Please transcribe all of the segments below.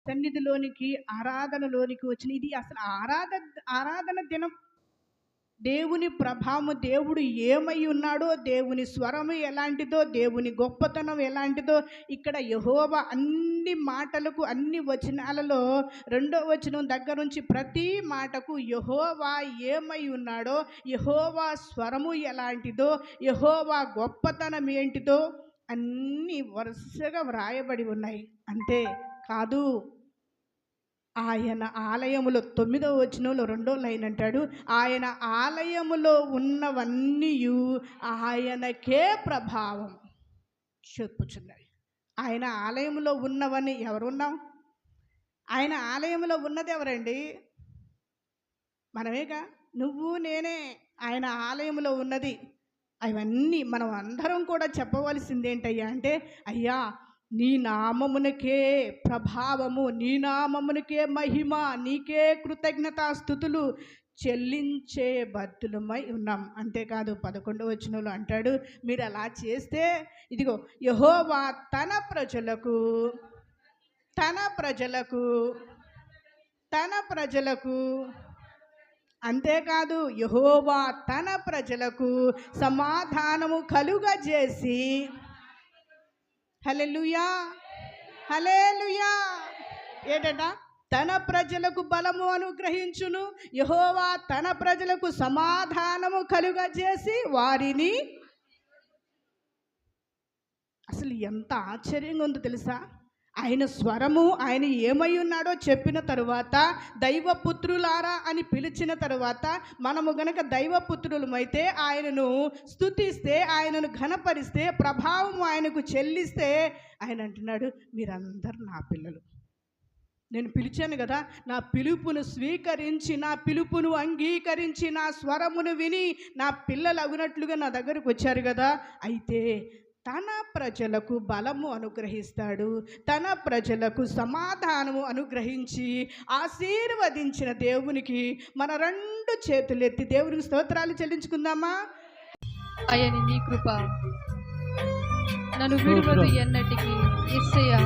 సన్నిధిలోనికి ఆరాధనలోనికి వచ్చిన ఇది అసలు ఆరాధన దినం. దేవుని ప్రభావము, దేవుడు ఏమై ఉన్నాడో, దేవుని స్వరము ఎలాంటిదో, దేవుని గొప్పతనం ఎలాంటిదో ఇక్కడ యెహోవా అన్ని మాటలకు, అన్ని వచనాలలో 2వ వచనం దగ్గర నుంచి ప్రతి మాటకు యెహోవా ఏమై ఉన్నాడో, యెహోవా స్వరము ఎలాంటిదో, యెహోవా గొప్పతనం ఏంటిదో అన్నీ వరుసగా వ్రాయబడి ఉన్నాయి. అంతే కాదు, ఆయన ఆలయములో 9వ వచనంలో 2వ లైన్ అంటాడు, ఆయన ఆలయములో ఉన్నవన్నీ ఆయనకే ప్రభావం చెప్పుచున్నాయి. ఆయన ఆలయంలో ఉన్నవన్నీ ఎవరున్నాం? ఆయన ఆలయంలో ఉన్నది ఎవరండి? మనమేగా, నువ్వు నేనే ఆయన ఆలయంలో ఉన్నది. అవన్నీ మనం అందరం కూడా చెప్పవలసిందేంటయ్యా అంటే, అయ్యా నీ నామమునకే ప్రభావము, నీ నామమునకే మహిమ, నీకే కృతజ్ఞతాస్తుతులు చెల్లించే బద్దులమై ఉన్నాం. అంతేకాదు 11వ వచనంలో అంటాడు, మీరు అలా చేస్తే ఇదిగో యెహోవా తన ప్రజలకు అంతేకాదు యెహోవా తన ప్రజలకు సమాధానము కలుగజేసి, హల్లెలూయా హల్లెలూయా, ఏంటట? తన ప్రజలకు బలము అనుగ్రహించును. యెహోవా తన ప్రజలకు సమాధానము కలుగజేసి వారిని, అసలు ఎంత ఆశ్చర్యంగా ఉందో తెలుసా? ఆయన స్వరము, ఆయన ఏమై ఉన్నాడో చెప్పిన తరువాత, దైవపుత్రులారా అని పిలిచిన తరువాత, మనము గనక దైవపుత్రులమైతే ఆయనను స్తుతిస్తే, ఆయనను ఘనపరిస్తే, ప్రభావం ఆయనకు చెల్లిస్తే, ఆయన అంటున్నాడు మీరందరూ నా పిల్లలు. నేను పిలిచాను కదా, నా పిలుపును స్వీకరించి, నా పిలుపును అంగీకరించి, నా స్వరమును విని నా పిల్లలు అగునట్లుగా నా దగ్గరకు వచ్చారు కదా, అయితే తన ప్రజలకు బలము అనుగ్రహిస్తాడు, తన ప్రజలకు సమాధానము అనుగ్రహించి ఆశీర్వదించిన దేవునికి మన 2 చేతులెత్తి దేవునికి స్తోత్రాలు చెల్లించుకుందామా? ఆయన నీ కృప నన్ను విడువదు ఎన్నటికి. యేసయ్యా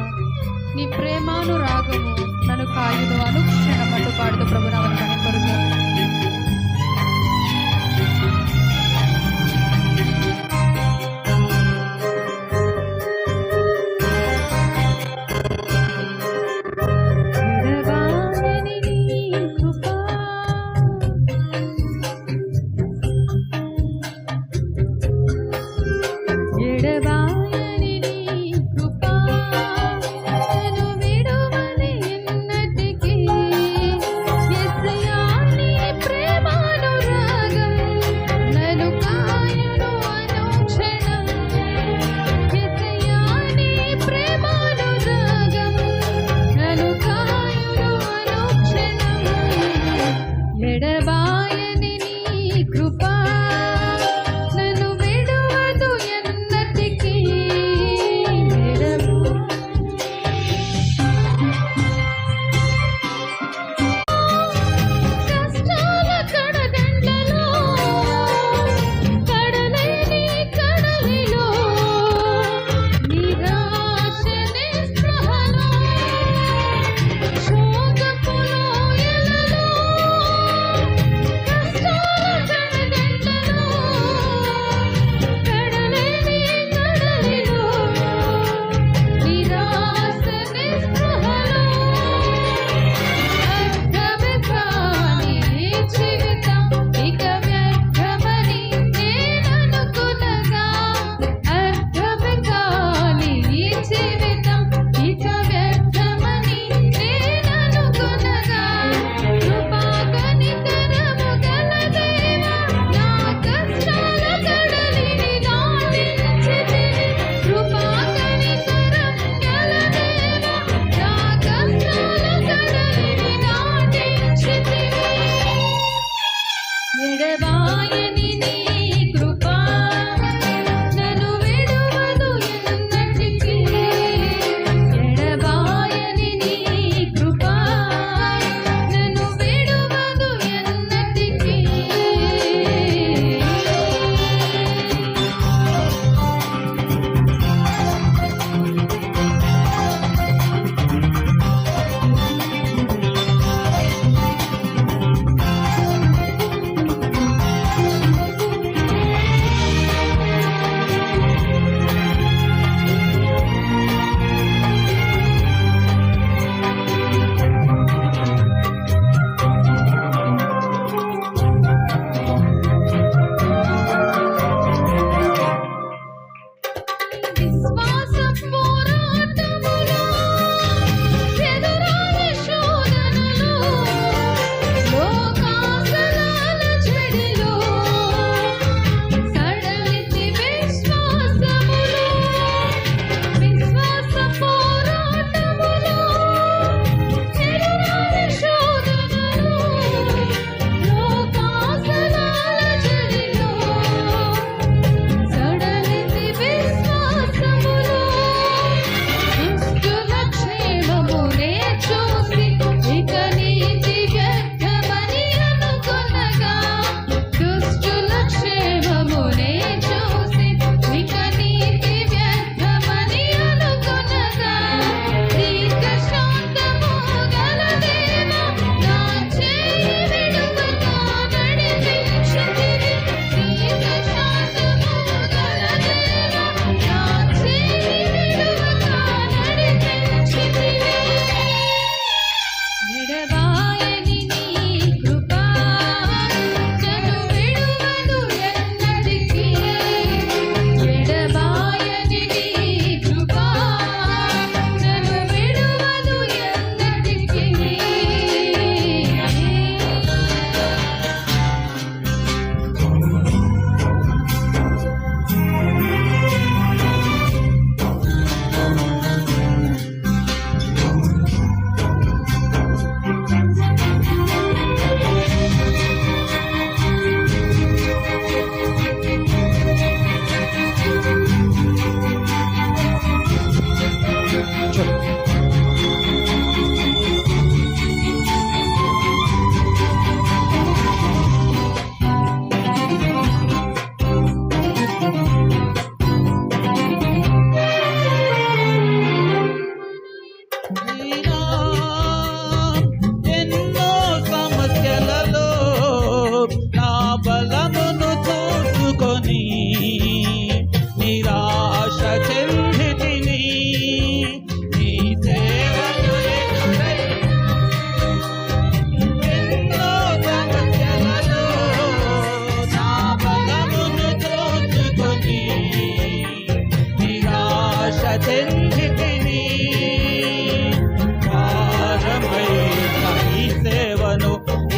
నీ ప్రేమానురాగము నన్ను కాయును, అనుక్షణమటు పాడుతూ ప్రభునామమున కనపరుగా. నీ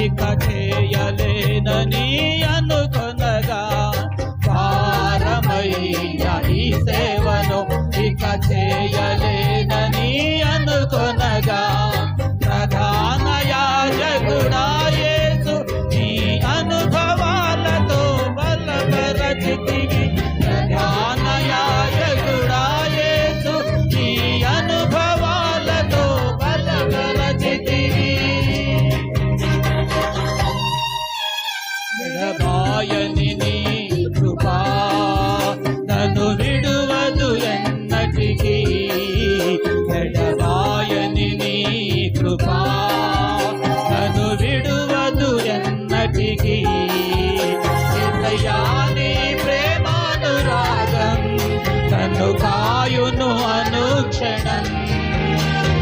ఇక చేయలేనని అనుకొనగా, భారమైన ఈ సేవను ఇక చేయలేనని అనుకొనగా, ప్రధాన యాజకుడా యేసు నీ అనుభవాలతో బలపరచితివి. ప్రధాన యాజకుడా యేసు నీ అనుభవాలతో బలపరచితివి. ఎడబాయని నీ కృపా నన్ను విడువదు ఎన్నటికీ. ఎడబాయని నీ కృపా నన్ను విడువదు ఎన్నటికీ. యేసయ్యా నీ ప్రేమానురాగం నన్ను కాయును అనుక్షణం.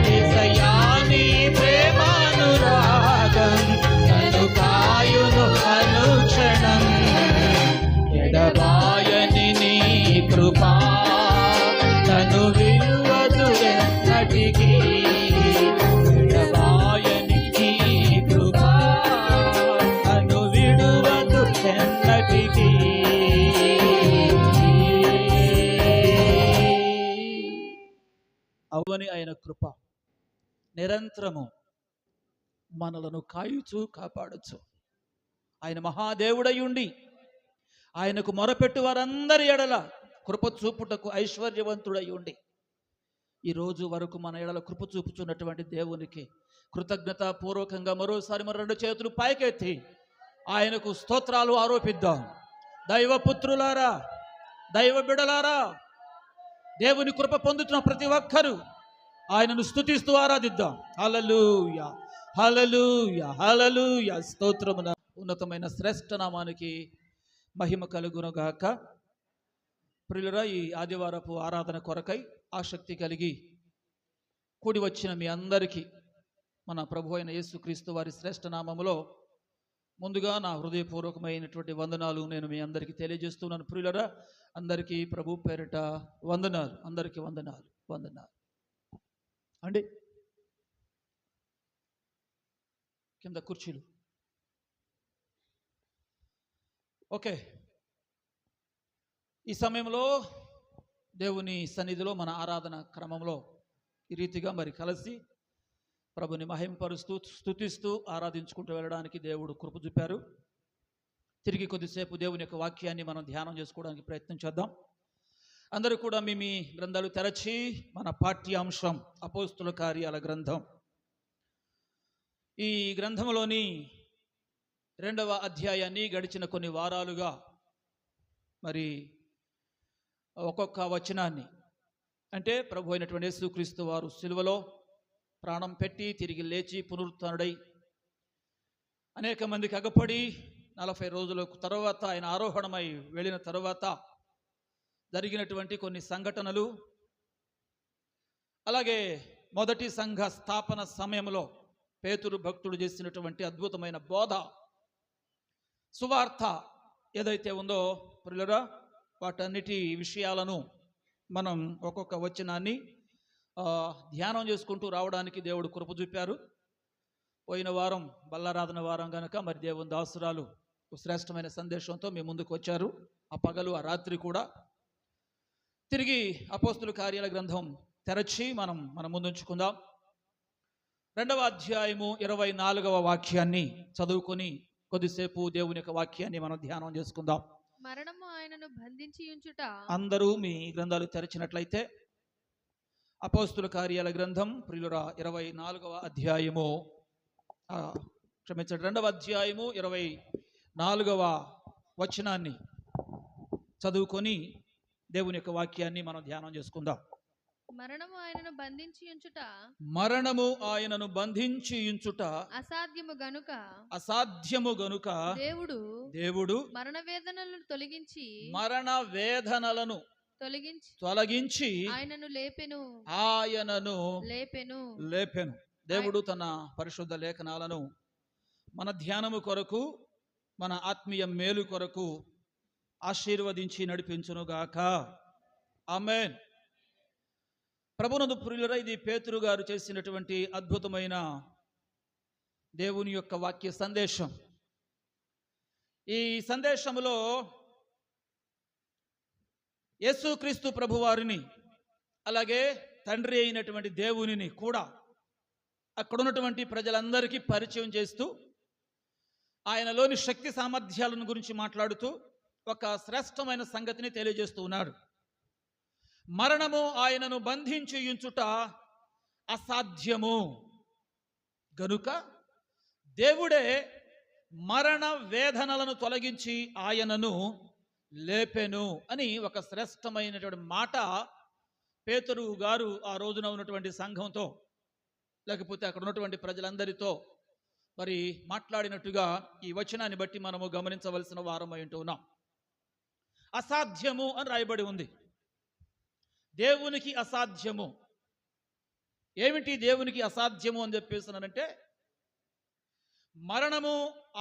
యేసయ్యా నీ ప్రేమానురాగం నన్ను కాయును అనుక్షణం. ఎడబాయని నీ కృపా నన్ను విడువదు ఎన్నటికీ. ఎడబాయని నీ కృపా నన్ను విడువదు ఎన్నటికీ. అవని ఆయన కృప నిరంతరము మనలను కాయుచు కాపాడచ్చు. ఆయన మహాదేవుడై ఉండి ఆయనకు మొరపెట్టు వారందరి ఎడల కృప చూపుటకు ఐశ్వర్యవంతుడై ఉండి ఈరోజు వరకు మన ఎడల కృప చూపుచున్నటువంటి దేవునికి కృతజ్ఞత పూర్వకంగా మరోసారి మన రెండు చేతులు పైకెత్తి ఆయనకు స్తోత్రాలు ఆరోపిద్దాం. దైవపుత్రులారా, దైవ బిడలారా, దేవుని కృప పొందుతున్న ప్రతి ఒక్కరూ ఆయనను స్తుతిస్తూ ఆరాధిద్దాం. హల్లెలూయా, హల్లెలూయా, హల్లెలూయా. స్తోత్రమున ఉన్నతమైన శ్రేష్ఠ నామానికి మహిమ కలుగునుగాక. ప్రియులరా, ఈ ఆదివారపు ఆరాధన కొరకై ఆసక్తి కలిగి కూడి వచ్చిన మీ అందరికీ మన ప్రభు అయిన యేసుక్రీస్తు వారి శ్రేష్ఠ నామములో ముందుగా నా హృదయపూర్వకమైనటువంటి వందనాలు నేను మీ అందరికీ తెలియజేస్తున్నాను. ప్రియులరా, అందరికీ ప్రభు పేరిట వందనాలు. అందరికీ వందనాలు, వందనాలు అండి. కింద కుర్చీలు. ఓకే, ఈ సమయంలో దేవుని సన్నిధిలో మన ఆరాధన క్రమంలో ఈ రీతిగా మరి కలిసి ప్రభుని మహింపరుస్తూ స్తుతిస్తూ ఆరాధించుకుంటూ వెళ్ళడానికి దేవుడు కృప చూపారు. తిరిగి కొద్దిసేపు దేవుని యొక్క వాక్యాన్ని మనం ధ్యానం చేసుకోవడానికి ప్రయత్నం చేద్దాం. అందరూ కూడా మీ గ్రంథాలు తెరచి మన పాఠ్యాంశం అపోస్తుల కార్యాల గ్రంథం, ఈ గ్రంథంలోని 2వ అధ్యాయాన్ని గడిచిన కొన్ని వారాలుగా మరి ఒక్కొక్క వచనాన్ని, అంటే ప్రభు అయినటువంటి యేసుక్రీస్తు వారు సిలువలో ప్రాణం పెట్టి తిరిగి లేచి పునరుత్థానుడై అనేక మందికి అగపడి 40 రోజుల తర్వాత ఆయన ఆరోహణమై వెళ్ళిన తర్వాత జరిగినటువంటి కొన్ని సంఘటనలు, అలాగే మొదటి సంఘ స్థాపన సమయంలో పేతురు భక్తుడు చేసినటువంటి అద్భుతమైన బోధ, సువార్త ఏదైతే ఉందో ప్రియులారా, వాటన్నిటి విషయాలను మనం ఒక్కొక్క వచనాన్ని ధ్యానం చేసుకుంటూ రావడానికి దేవుడు కృప చూపారు. పోయిన వారం బల్లారాధన వారం కనుక మరి దేవుని దాసురాలు శ్రేష్టమైన సందేశంతో మీ ముందుకు వచ్చారు. ఆ పగలు ఆ రాత్రి కూడా తిరిగి అపోస్తుల కార్యాల గ్రంథం తెరచి మన ముందుంచుకుందాం. 2వ అధ్యాయము 24వ వాక్యాన్ని చదువుకొని కొద్దిసేపు దేవుని యొక్క వాక్యాన్ని మనం ధ్యానం చేసుకుందాం. మరణము ఆయనను బంధించి ఉంచుట. అందరూ మీ గ్రంథాలు తెరచినట్లయితే అపోస్తుల కార్యాల గ్రంథం ప్రియులరా 24వ అధ్యాయము, క్షమించండి, 2వ అధ్యాయము 24వ వచనాన్ని చదువుకొని దేవుని యొక్క వాక్యాన్ని మనం ధ్యానం చేసుకుందాం. మరణము ఆయనను బంధించి ఉంచుట, మరణము ఆయనను బంధించి ఉంచుట అసాధ్యము గనుక దేవుడు మరణ వేదనలను తొలగించి ఆయనను లేపెను. దేవుడు తన పరిశుద్ధ లేఖనాలను మన ధ్యానము కొరకు, మన ఆత్మీయ మేలు కొరకు ఆశీర్వదించి నడిపించునుగాక. ఆమేన్. ప్రభునందు ప్రియులరా, ఇది పేతురు గారు చేసినటువంటి అద్భుతమైన దేవుని యొక్క వాక్య సందేశం. ఈ సందేశములో యేసుక్రీస్తు ప్రభువారిని అలాగే తండ్రి అయినటువంటి దేవునిని కూడా అక్కడ ఉన్నటువంటి ప్రజలందరికీ పరిచయం చేస్తూ ఆయనలోని శక్తి సామర్థ్యాలను గురించి మాట్లాడుతూ ఒక శ్రేష్టమైన సంగతిని తెలియజేస్తూ ఉన్నాడు. మరణము ఆయనను బంధించి ఉంచుట అసాధ్యము గనుక దేవుడే మరణ వేదనలను తొలగించి ఆయనను లేపెను అని ఒక శ్రేష్టమైనటువంటి మాట పేతురు గారు ఆ రోజున ఉన్నటువంటి సంఘంతో లేకపోతే అక్కడ ఉన్నటువంటి ప్రజలందరితో మరి మాట్లాడినట్టుగా ఈ వచనాన్ని బట్టి మనము గమనించవలసిన వారమై ఉంటున్నాం. అసాధ్యము అని రాయబడి ఉంది. దేవునికి అసాధ్యము. ఏమిటి దేవునికి అసాధ్యము అని చెప్పేస్తున్నానంటే, మరణము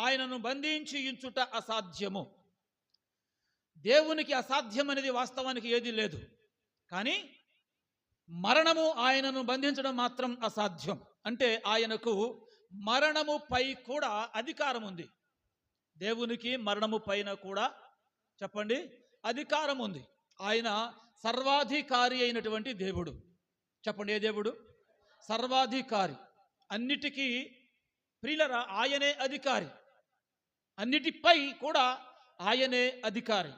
ఆయనను బంధించి ఉంచుట అసాధ్యము. దేవునికి అసాధ్యం అనేది వాస్తవానికి ఏది లేదు, కానీ మరణము ఆయనను బంధించడం మాత్రం అసాధ్యం. అంటే ఆయనకు మరణము పై కూడా అధికారం ఉంది. దేవునికి మరణము పైన కూడా చెప్పండి అధికారం ఉంది. ఆయన సర్వాధికారి అయినటువంటి దేవుడు. చెప్పండి, ఏ దేవుడు? సర్వాధికారి. అన్నిటికీ ప్రియులరా ఆయనే అధికారి. అన్నిటిపై కూడా ఆయనే అధికారి.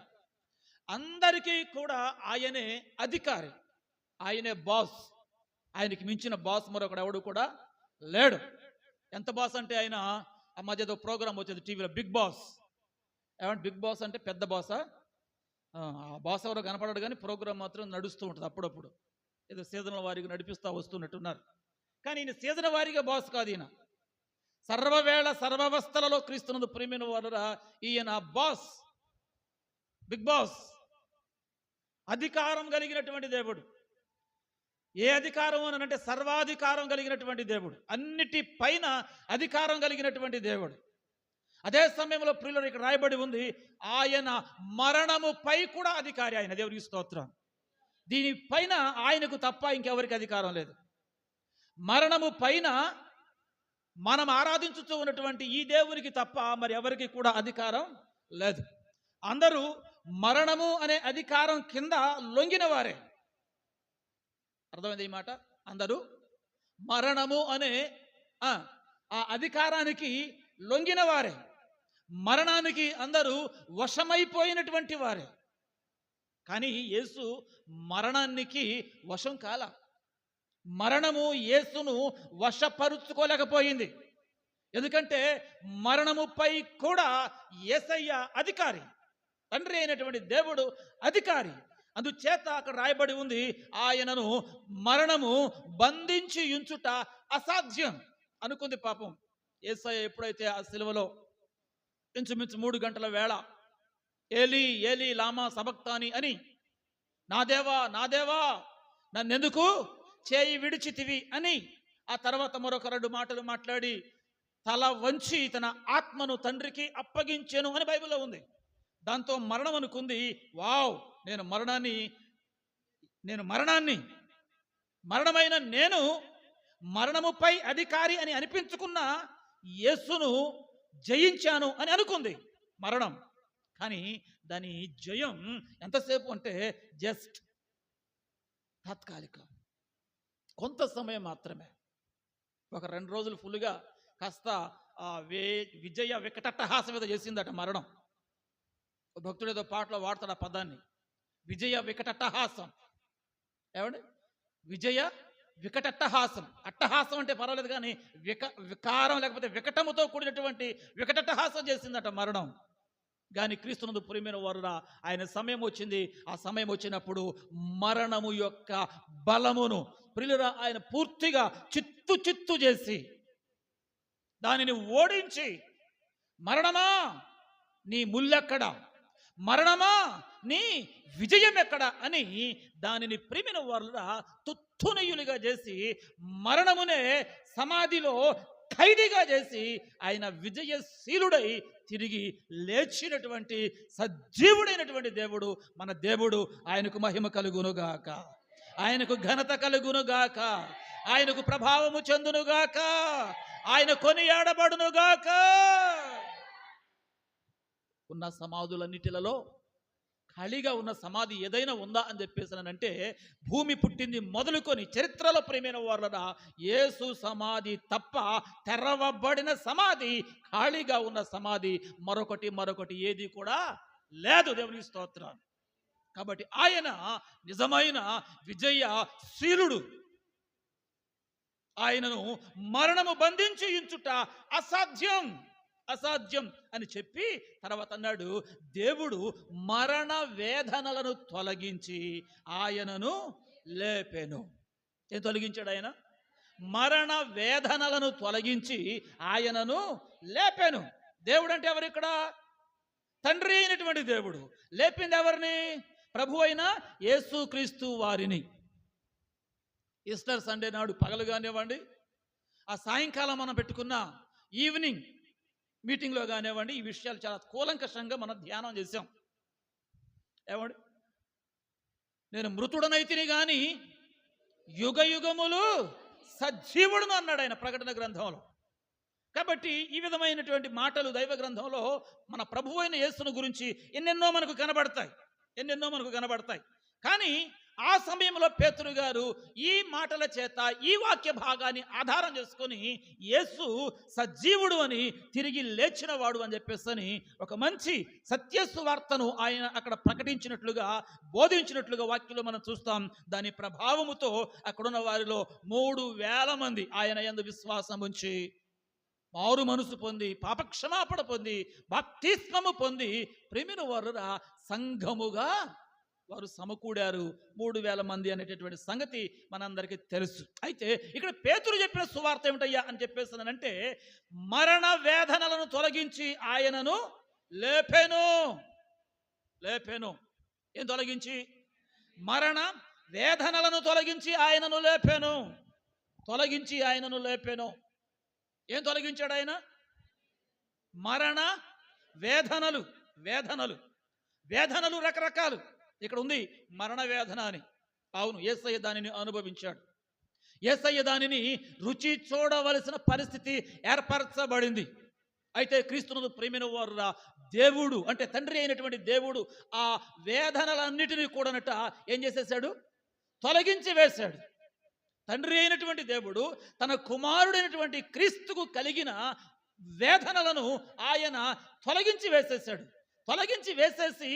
అందరికీ కూడా ఆయనే అధికారి. ఆయనే బాస్. ఆయనకి మించిన బాస్ మరొకడు ఎవడు కూడా లేడు. ఎంత బాస్ అంటే ఆయన ఆ మధ్య ఏదో ప్రోగ్రామ్ వచ్చేది టీవీలో, బిగ్ బాస్. ఏమంటే బిగ్ బాస్ అంటే పెద్ద బాసా? ఆ బాస్ ఎవరో కనపడడు, కానీ ప్రోగ్రామ్ మాత్రం నడుస్తూ ఉంటుంది అప్పుడప్పుడు. ఏదో సీజన్ల వారీగా నడిపిస్తూ వస్తున్నట్టున్నారు. కానీ ఈయన సీజన్ వారీగా బాస్ కాదు. ఈయన సర్వవేళ సర్వవస్థలలో క్రీస్తునందు ప్రియమైన వారురా ఈయన బాస్, బిగ్ బాస్. అధికారం కలిగినటువంటి దేవుడు. ఏ అధికారం అని అంటే సర్వాధికారం కలిగినటువంటి దేవుడు. అన్నిటి పైన అధికారం కలిగినటువంటి దేవుడు. అదే సమయంలో ప్రియులు ఇక్కడ రాయబడి ఉంది, ఆయన మరణము పై కూడా అధికారి. ఆయన దేవునికి స్తోత్రం. దీనిపైన ఆయనకు తప్ప ఇంకెవరికి అధికారం లేదు. మరణము పైన మనం ఆరాధించుతూ ఉన్నటువంటి ఈ దేవునికి తప్ప మరి ఎవరికి కూడా అధికారం లేదు. అందరూ మరణము అనే అధికారం కింద లొంగిన వారే. అర్థమైంది ఈ మాట? అందరూ మరణము అనే ఆ అధికారానికి లొంగిన వారే. మరణానికి అందరూ వశమైపోయినటువంటి వారే. కానీ యేసు మరణానికి వశం కాల. మరణము యేసును వశపరుచుకోలేకపోయింది. ఎందుకంటే మరణముపై కూడా యేసయ్య అధికారి. తండ్రి అయినటువంటి దేవుడు అధికారి. అందుచేత అక్కడ రాయబడి ఉంది, ఆయనను మరణము బంధించి ఉంచుట అసాధ్యం అనుకుంది. పాపం యేసయ్య ఎప్పుడైతే ఆ సిలువలో ఇంచుమించు 3 గంటల వేళ ఏలీ ఏలీ లామా సబక్తాని అని, నా దేవా నా దేవా నన్నెందుకు చేయి విడిచితివి అని, ఆ తర్వాత మరొక 2 మాటలు మాట్లాడి తల వంచి తన ఆత్మను తండ్రికి అప్పగించెను అని బైబిల్లో ఉంది. దాంతో మరణం అనుకుంది, వావ్, నేను మరణమైన నేను మరణముపై అధికారి అని అనిపించుకున్న యేసును జయించాను అని అనుకుంది మరణం. కానీ దాని జయం ఎంతసేపు అంటే జస్ట్ తాత్కాలికం, కొంత సమయం మాత్రమే. ఒక 2 రోజులు ఫుల్గా కాస్త విజయ వికటట్టహాసం మీద చేసిందట మరణం. భక్తుడు ఏదో పాటలో వాడతాడు ఆ పదాన్ని, విజయ వికటట్టహాసం. ఏమండి? విజయ వికటట్టహాసం. అట్టహాసం అంటే పర్వాలేదు, కానీ వికారం లేకపోతే వికటముతో కూడినటువంటి వికటట్టహాసం చేసిందట మరణం. కానీ క్రీస్తునందు ప్రియమైన వారురా ఆయన సమయం వచ్చింది. ఆ సమయం వచ్చినప్పుడు మరణము యొక్క బలమును ప్రియులురా ఆయన పూర్తిగా చిత్తు చేసి దానిని ఓడించి, మరణమా నీ ముల్లెక్కడ, మరణమా నీ విజయం ఎక్కడ అని దానిని ప్రియమైన వారురా తుత్తునయులుగా చేసి, మరణమునే సమాధిలో ఖైదీగా చేసి ఆయన విజయశీలుడై తిరిగి లేచినటువంటి సజీవుడైనటువంటి దేవుడు మన దేవుడు. ఆయనకు మహిమ కలుగునుగాక, ఆయనకు ఘనత కలుగునుగాక, ఆయనకు ప్రభావము చెందునుగాక, ఆయన కొనియాడబడునుగాక. ఉన్న సమాధులన్నిటిలలో ఖాళీగా ఉన్న సమాధి ఏదైనా ఉందా అని చెప్పేసానంటే, భూమి పుట్టింది మొదలుకొని చరిత్రలో ప్రేమైన వాళ్ళ యేసు సమాధి తప్ప తెరవబడిన సమాధి, ఖాళీగా ఉన్న సమాధి మరొకటి ఏది కూడా లేదు. దేవుని స్తోత్రం. కాబట్టి ఆయన నిజమైన విజయశీలుడు. ఆయనను మరణము బంధించి ఉంచుట అసాధ్యం అని చెప్పి తర్వాత అన్నాడు, దేవుడు మరణ వేదనలను తొలగించి ఆయనను లేపెను. ఏం తొలగించాడు ఆయన? మరణ వేదనలను తొలగించి ఆయనను లేపెను. దేవుడు అంటే ఎవరు ఇక్కడ? తండ్రి అయినటువంటి దేవుడు. లేపింది ఎవరిని? ప్రభు అయిన యేసుక్రీస్తు వారిని. ఈస్టర్ సండే నాడు పగలు కానివ్వండి, ఆ సాయంకాలం మనం పెట్టుకున్న ఈవినింగ్ మీటింగ్లో కానివ్వండి, ఈ విషయాలు చాలా కూలంకషంగా మనం ధ్యానం చేశాం. ఏమండి, నేను మృతుడనైతిని కానీ యుగ యుగములు సజీవుడును అన్నాడు ఆయన ప్రకటన గ్రంథంలో. కాబట్టి ఈ విధమైనటువంటి మాటలు దైవ గ్రంథంలో మన ప్రభు అయిన యేసును గురించి ఎన్నెన్నో మనకు కనబడతాయి. కానీ ఆ సమయంలో పేతురు గారు ఈ మాటల చేత ఈ వాక్య భాగాన్ని ఆధారం చేసుకొని యేసు సజీవుడు అని, తిరిగి లేచిన వాడు అని చెప్పేసి ఒక మంచి సత్యస్వార్తను ఆయన అక్కడ ప్రకటించినట్లుగా, బోధించినట్లుగా వాక్యంలో మనం చూస్తాం. దాని ప్రభావముతో అక్కడున్న వారిలో 3,000 మంది ఆయన యందు విశ్వాసం ఉంచి మారు మనసు పొంది, పాపక్షమాపణ పొంది, బాప్తిస్మము పొంది ప్రేమిన వారు సంఘముగా వారు సమకూడారు. 3,000 మంది అనేటటువంటి సంగతి మనందరికీ తెలుసు. అయితే ఇక్కడ పేతురు చెప్పిన సువార్త ఏమిటయ్యా అని చెప్పేసానంటే, మరణ వేదనలను తొలగించి ఆయనను లేపెను. ఏం తొలగించి? మరణ వేదనలను తొలగించి ఆయనను లేపెను. ఏం తొలగించాడు ఆయన? మరణ వేదనలు రకరకాలు. ఇక్కడ ఉంది మరణ వేదన అని. అవును, యేసయ్య దానిని అనుభవించాడు. యేసయ్య దానిని రుచి చూడవలసిన పరిస్థితి ఏర్పరచబడింది. అయితే క్రీస్తునందు ప్రేమైన వారు దేవుడు అంటే తండ్రి అయినటువంటి దేవుడు ఆ వేదనలన్నిటినీ కూడానట ఏం చేసేసాడు? తొలగించి వేశాడు. తండ్రి అయినటువంటి దేవుడు తన కుమారుడైనటువంటి క్రీస్తుకు కలిగిన వేదనలను ఆయన తొలగించి వేసేసి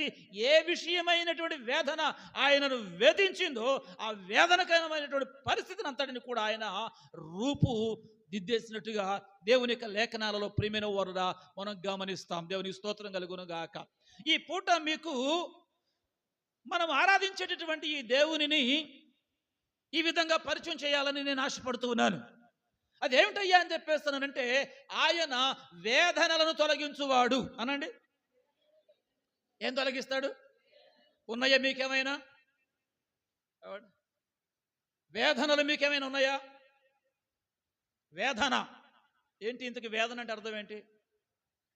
ఏ విషయమైనటువంటి వేదన ఆయనను వేధించిందో ఆ వేదనకరమైనటువంటి పరిస్థితిని అంతటిని కూడా ఆయన రూపు దిద్దేసినట్టుగా దేవుని యొక్క లేఖనాలలో ప్రియమైన వారుగా మనం గమనిస్తాం. దేవుని స్తోత్రం కలుగును గాక. ఈ పూట మీకు మనం ఆరాధించేటటువంటి ఈ దేవునిని ఈ విధంగా పరిచయం చేయాలని నేను ఆశపడుతూ ఉన్నాను. అదేమిటయ్యా అని చెప్పేస్తానంటే, ఆయన వేదనలను తొలగించువాడు అనండి. ఏం తొలగిస్తాడు? ఉన్నాయా మీకేమైనా వేదనలు? మీకేమైనా ఉన్నాయా? వేదన ఏంటి? ఇంతకి వేదన అంటే అర్థం ఏంటి?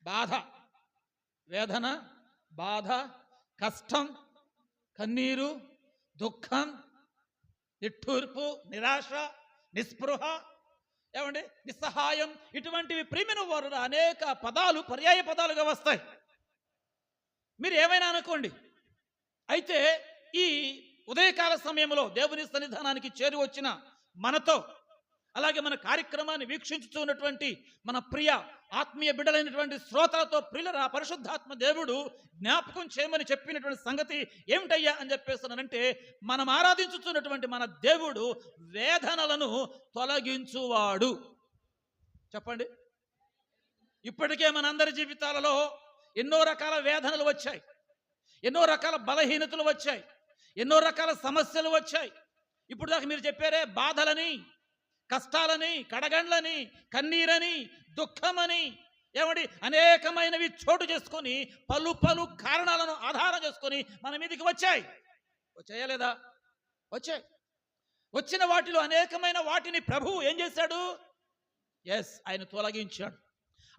బాధ. వేదన, బాధ, కష్టం, కన్నీరు, దుఃఖం, నిట్టూర్పు, నిరాశ, నిస్పృహ, ఏమండి, నిస్సహాయం, ఇటువంటివి ప్రియమైన వారు అనేక పదాలు పర్యాయ పదాలుగా వస్తాయి. మీరు ఏమైనా అనుకోండి. అయితే ఈ ఉదయకాల సమయంలో దేవుని సన్నిధానానికి చేరి వచ్చిన మనతో, అలాగే మన కార్యక్రమాన్ని వీక్షించుతున్నటువంటి మన ప్రియ ఆత్మీయ బిడ్డలైనటువంటి శ్రోతలతో ప్రియుల పరిశుద్ధాత్మ దేవుడు జ్ఞాపకం చేయమని చెప్పినటువంటి సంగతి ఏమిటయ్యా అని చెప్పేస్తానంటే, మనం ఆరాధించుతున్నటువంటి మన దేవుడు వేదనలను తొలగించువాడు. చెప్పండి. ఇప్పటికే మనందరి జీవితాలలో ఎన్నో రకాల వేదనలు వచ్చాయి, ఎన్నో రకాల బలహీనతలు వచ్చాయి, ఎన్నో రకాల సమస్యలు వచ్చాయి. ఇప్పుడు దాకా మీరు చెప్పారే, బాధలని, కష్టాలని, కడగండ్లని, కన్నీరని, దుఃఖమని, ఏమండి, అనేకమైనవి చోటు చేసుకొని పలు కారణాలను ఆధారం చేసుకొని మన మీదకి వచ్చాయా లేదా? వచ్చాయి. వచ్చిన వాటిలో అనేకమైన వాటిని ప్రభువు ఏం చేశాడు? ఆయన తొలగించాడు.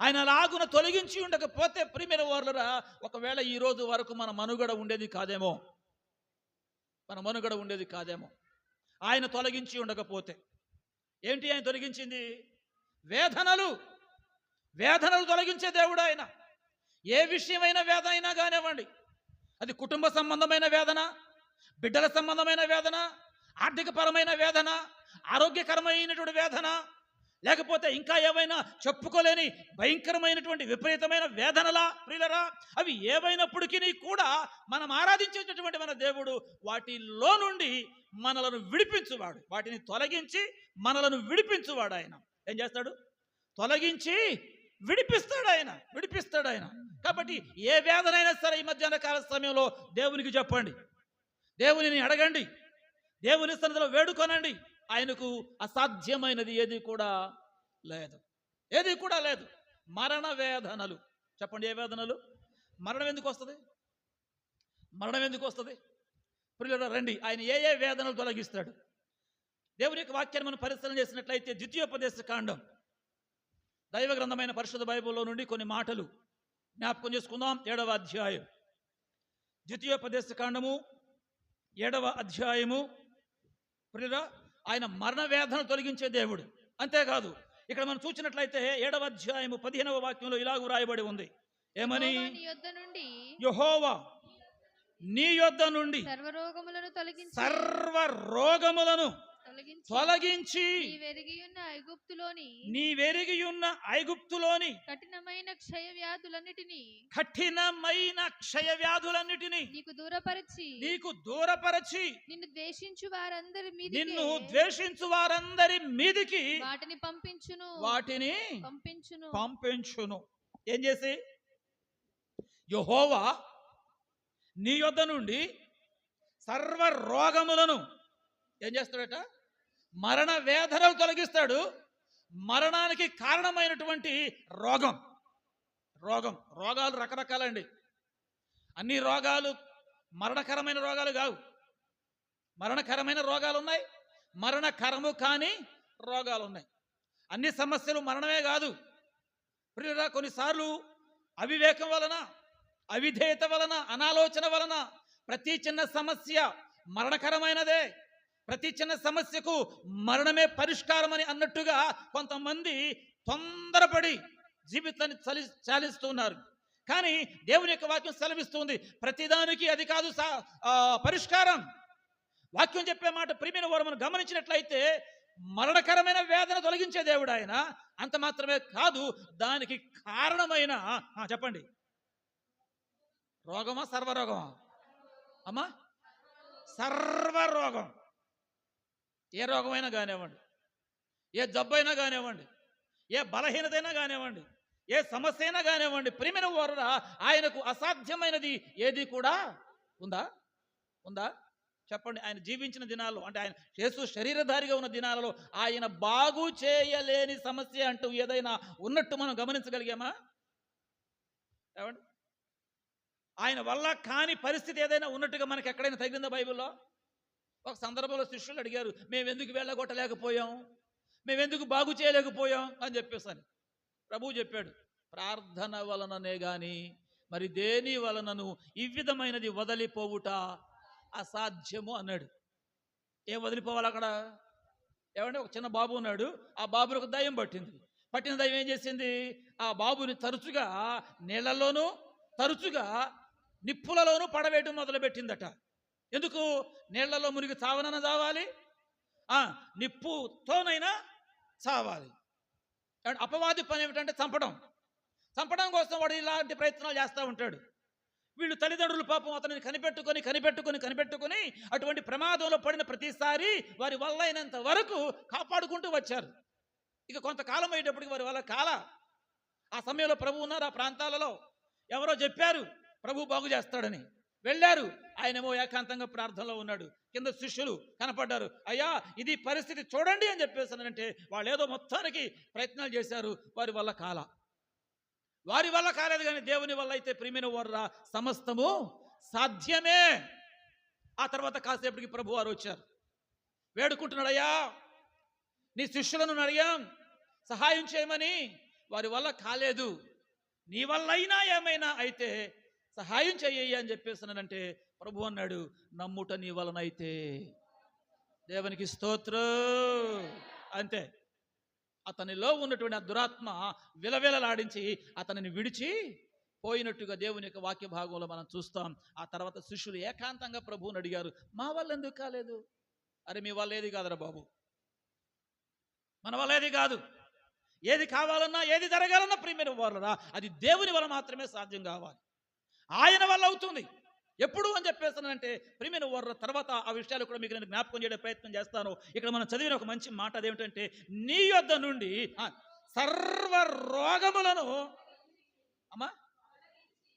ఆయన లాగున తొలగించి ఉండకపోతే ప్రియమైన వారులరా, ఒకవేళ ఈ రోజు వరకు మన మనుగడ ఉండేది కాదేమో. ఆయన తొలగించి ఉండకపోతే ఏంటి ఆయన తొలగించింది? వేదనలు. వేదనలు తొలగించే దేవుడు ఆయన. ఏ విషయమైన వేదన అయినా కానివ్వండి, అది కుటుంబ సంబంధమైన వేదన, బిడ్డల సంబంధమైన వేదన, ఆర్థికపరమైన వేదన, ఆరోగ్యకరమైనటువంటి వేదన, లేకపోతే ఇంకా ఏవైనా చెప్పుకోలేని భయంకరమైనటువంటి విపరీతమైన వేదనలా ప్రియులరా, అవి ఏవైనప్పటికీ కూడా మనం ఆరాధించేటటువంటి మన దేవుడు వాటిలో నుండి మనలను విడిపించువాడు. వాటిని తొలగించి మనలను విడిపించువాడు. ఆయన ఏం చేస్తాడు? తొలగించి విడిపిస్తాడు ఆయన. కాబట్టి ఏ వేదనైనా సరే ఈ మధ్యాహ్న కాల సమయంలో దేవునికి చెప్పండి, దేవునిని అడగండి, దేవుని సన్నిధిలో వేడుకొనండి. ఆయనకు అసాధ్యమైనది ఏది కూడా లేదు. మరణ వేదనలు. చెప్పండి, ఏ వేదనలు? మరణం ఎందుకు వస్తుంది? ప్రియులారా రండి, ఆయన ఏ వేదనలు తొలగిస్తాడు? దేవుని యొక్క వాక్యాన్ని మనం పరిశీలన చేసినట్లయితే ద్వితీయోపదేశ కాండం, దైవ గ్రంథమైన పరిశుద్ధ బైబిల్లో నుండి కొన్ని మాటలు జ్ఞాపకం చేసుకుందాం. 7వ అధ్యాయం, ద్వితీయోపదేశ కాండము 7వ అధ్యాయము. ప్రియులారా, ఆయన మరణ వేదన తొలగించే దేవుడు. అంతేకాదు, ఇక్కడ మనం చూసినట్లయితే 7వ అధ్యాయము 15వ వాక్యంలో ఇలాగ రాయబడి ఉంది. ఏమని? యెహోవా నీ యొద్ద నుండి సర్వ రోగములను తొలగించి నీవెరిగియున్న ఐగుప్తులోని కఠినమైన క్షయ వ్యాధులన్నిటిని నీకు దూరపరచి నిన్ను ద్వేషించు వారందరి మీదికి వాటిని పంపించును. ఏం చేసి? యెహోవా నీ యొద్ద నుండి సర్వ రోగములను ఏం చేస్తాడట? మరణ వేదనలు తొలగిస్తాడు. మరణానికి కారణమైనటువంటి రోగాలు రకరకాలండి. అన్ని రోగాలు మరణకరమైన రోగాలు కావు. మరణకరమైన రోగాలు ఉన్నాయి, మరణకరము కాని రోగాలు ఉన్నాయి. అన్ని సమస్యలు మరణమే కాదు ప్రియురా. కొన్నిసార్లు అవివేకం వలన, అవిధేయత వలన, అనాలోచన వలన ప్రతి చిన్న సమస్య మరణకరమైనదే. ప్రతి చిన్న సమస్యకు మరణమే పరిష్కారం అని అన్నట్టుగా కొంతమంది తొందరపడి జీవితాన్ని చాలిస్తున్నారు. కానీ దేవుని యొక్క వాక్యం సెలవిస్తుంది, ప్రతిదానికి అది కాదు పరిష్కారం. వాక్యం చెప్పే మాట ప్రియమైన వారు మనం గమనించినట్లయితే మరణకరమైన వేదన తొలగించే దేవుడు ఆయన. అంత మాత్రమే కాదు, దానికి కారణమైన చెప్పండి, రోగమా సర్వరోగమా అమ్మా? సర్వరోగం. ఏ రోగమైనా కానివ్వండి, ఏ జబ్బైనా కానివ్వండి, ఏ బలహీనతైనా కానివ్వండి, ఏ సమస్య అయినా కానివ్వండి, ప్రియమైన వారురా, ఆయనకు అసాధ్యమైనది ఏది కూడా ఉందా? చెప్పండి. ఆయన జీవించిన దినాల్లో, అంటే ఆయన యేసు శరీరధారిగా ఉన్న దినాలలో ఆయన బాగు చేయలేని సమస్య అంటూ ఏదైనా ఉన్నట్టు మనం గమనించగలిగామా? ఏమండి? ఆయన వల్ల కాని పరిస్థితి ఏదైనా ఉన్నట్టుగా మనకి ఎక్కడైనా తగిలిందా బైబిల్లో? ఒక సందర్భంలో శిష్యులు అడిగారు, మేమెందుకు వెళ్ళగొట్టలేకపోయాం, మేమెందుకు బాగు చేయలేకపోయాం అని చెప్పేసాను. ప్రభువు చెప్పాడు, ప్రార్థన వలననే గాని మరి దేని వలనను ఈ విధమైనది వదిలిపోవుట అసాధ్యము అన్నాడు. ఏం వదిలిపోవాలి అక్కడ? ఏమంటే ఒక చిన్న బాబు ఉన్నాడు, ఆ బాబుని ఒక దయ్యం పట్టిన దయ్యం ఏం చేసింది? ఆ బాబుని తరచుగా నీళ్లలోనూ తరచుగా నిప్పులలోనూ పడవేయడం మొదలుపెట్టిందట. ఎందుకు? నీళ్లలో మునిగి చావనైనా చావాలి, నిప్పుతోనైనా చావాలి. అపవాది పని ఏమిటంటే చంపడం కోసం వాడు ఇలాంటి ప్రయత్నాలు చేస్తూ ఉంటాడు. వీళ్ళు తల్లిదండ్రులు పాపం అతనిని కనిపెట్టుకొని అటువంటి ప్రమాదంలో పడిన ప్రతిసారి వారి వల్ల అయినంత వరకు కాపాడుకుంటూ వచ్చారు. ఇక కొంతకాలం అయ్యేటప్పటికి వారి వల్ల ఆ సమయంలో ప్రభు ఉన్నారు ఆ ప్రాంతాలలో. ఎవరో చెప్పారు ప్రభు బాగు చేస్తాడని, వెళ్ళారు. ఆయనేమో ఏకాంతంగా ప్రార్థనలో ఉన్నాడు. కింద శిష్యులు కనపడ్డారు, అయ్యా ఇది పరిస్థితి చూడండి అని చెప్పేసానంటే వాళ్ళు ఏదో మొత్తానికి ప్రయత్నాలు చేశారు. వారి వల్ల కాలేదు కానీ దేవుని వల్ల అయితే ప్రియమైన వారురా సమస్తము సాధ్యమే. ఆ తర్వాత కాసేపటికి ప్రభు వారు వచ్చారు, వేడుకుంటున్నాడు, అయ్యా నీ శిష్యులను అడిగాం సహాయం చేయమని, వారి వల్ల కాలేదు, నీ వల్ల అయినా ఏమైనా అయితే సహాయం చెయ్యి అని చెప్పేస్తున్నానంటే ప్రభు అన్నాడు, నమ్ముట నీ వలనైతే. దేవునికి స్తోత్రం. అంతే. అతనిలో ఉన్నటువంటి ఆ దురాత్మ విలవిలలాడించి అతనిని విడిచి పోయినట్టుగా దేవుని యొక్క వాక్య భాగంలో మనం చూస్తాం. ఆ తర్వాత శిష్యులు ఏకాంతంగా ప్రభువుని అడిగారు, మా వల్ల ఎందుకు కాలేదు? అరే మీ వల్ల ఏది కాదురా బాబు, మన వల్ల ఏది కాదు. ఏది కావాలన్నా ఏది జరగాలన్నా ప్రియమైన వాళ్ళరా అది దేవుని వల్ల మాత్రమే సాధ్యం కావాలి, ఆయన వల్ల అవుతుంది. ఎప్పుడు అని చెప్పేస్తానంటే ప్రియమైన వారు తర్వాత ఆ విషయాలు కూడా మీకు నేను జ్ఞాపకం చేయడం ప్రయత్నం చేస్తాను. ఇక్కడ మనం చదివిన ఒక మంచి మాట అదేమిటంటే, నీ యొద్ద నుండి సర్వ రోగములను అమ్మా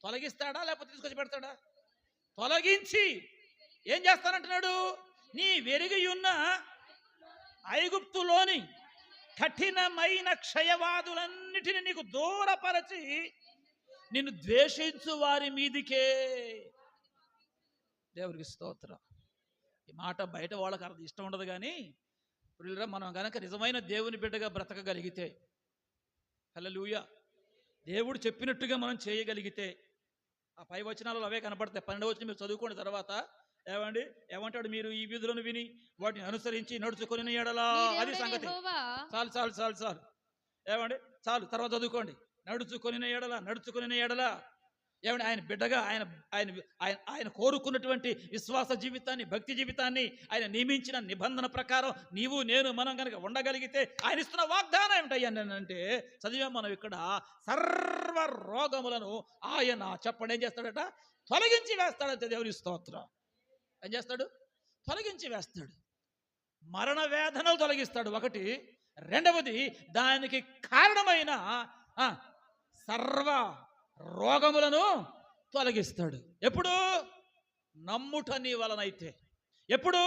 తొలగిస్తాడా లేకపోతే తీసుకొచ్చి పెడతాడా? తొలగించి ఏం చేస్తానంటున్నాడు? నీ వెరిగి ఉన్న ఐగుప్తులోని కఠినమైన క్షయవాదులన్నిటిని నీకు దూరపరచి నిన్ను ద్వేషించు వారి మీదికే. దేవుడికి స్తోత్రం. ఈ మాట బయట వాళ్ళకి అర్థం ఇష్టం ఉండదు, కానీ మనం కనుక నిజమైన దేవుని బిడ్డగా బ్రతకగలిగితే, హల్లెలూయా, దేవుడు చెప్పినట్టుగా మనం చేయగలిగితే, ఆ పై వచనాలలో అవే కనపడతాయి. 12వ వచనం మీరు చదువుకోండి. తర్వాత ఏమంటాడు? మీరు ఈ విధులను విని వాటిని అనుసరించి నడుచుకొని ఎడలా. అది సంగతి. చాలు చాలు చాలు చాలు. చాలు. తర్వాత చదువుకోండి. నడుచుకొని ఎడలా. ఆయన బిడ్డగా ఆయన కోరుకున్నటువంటి విశ్వాస జీవితాన్ని, భక్తి జీవితాన్ని, ఆయన నియమించిన నిబంధన ప్రకారం నీవు నేను మనం కనుక ఉండగలిగితే ఆయన ఇస్తున్న వాగ్దానం ఏమిటంటే చదివాం మనం ఇక్కడ, సర్వ రోగములను ఆయన చెప్పండి ఏం చేస్తాడట? తొలగించి వేస్తాడంటే దేవుని స్తోత్రం. ఏం చేస్తాడు? తొలగించి వేస్తాడు. మరణ వేదనలు తొలగిస్తాడు ఒకటి. రెండవది దానికి కారణమైన సర్వ రోగములను తొలగిస్తాడు. ఎప్పుడు? నమ్ముట నీ వలనైతే. ఎప్పుడు?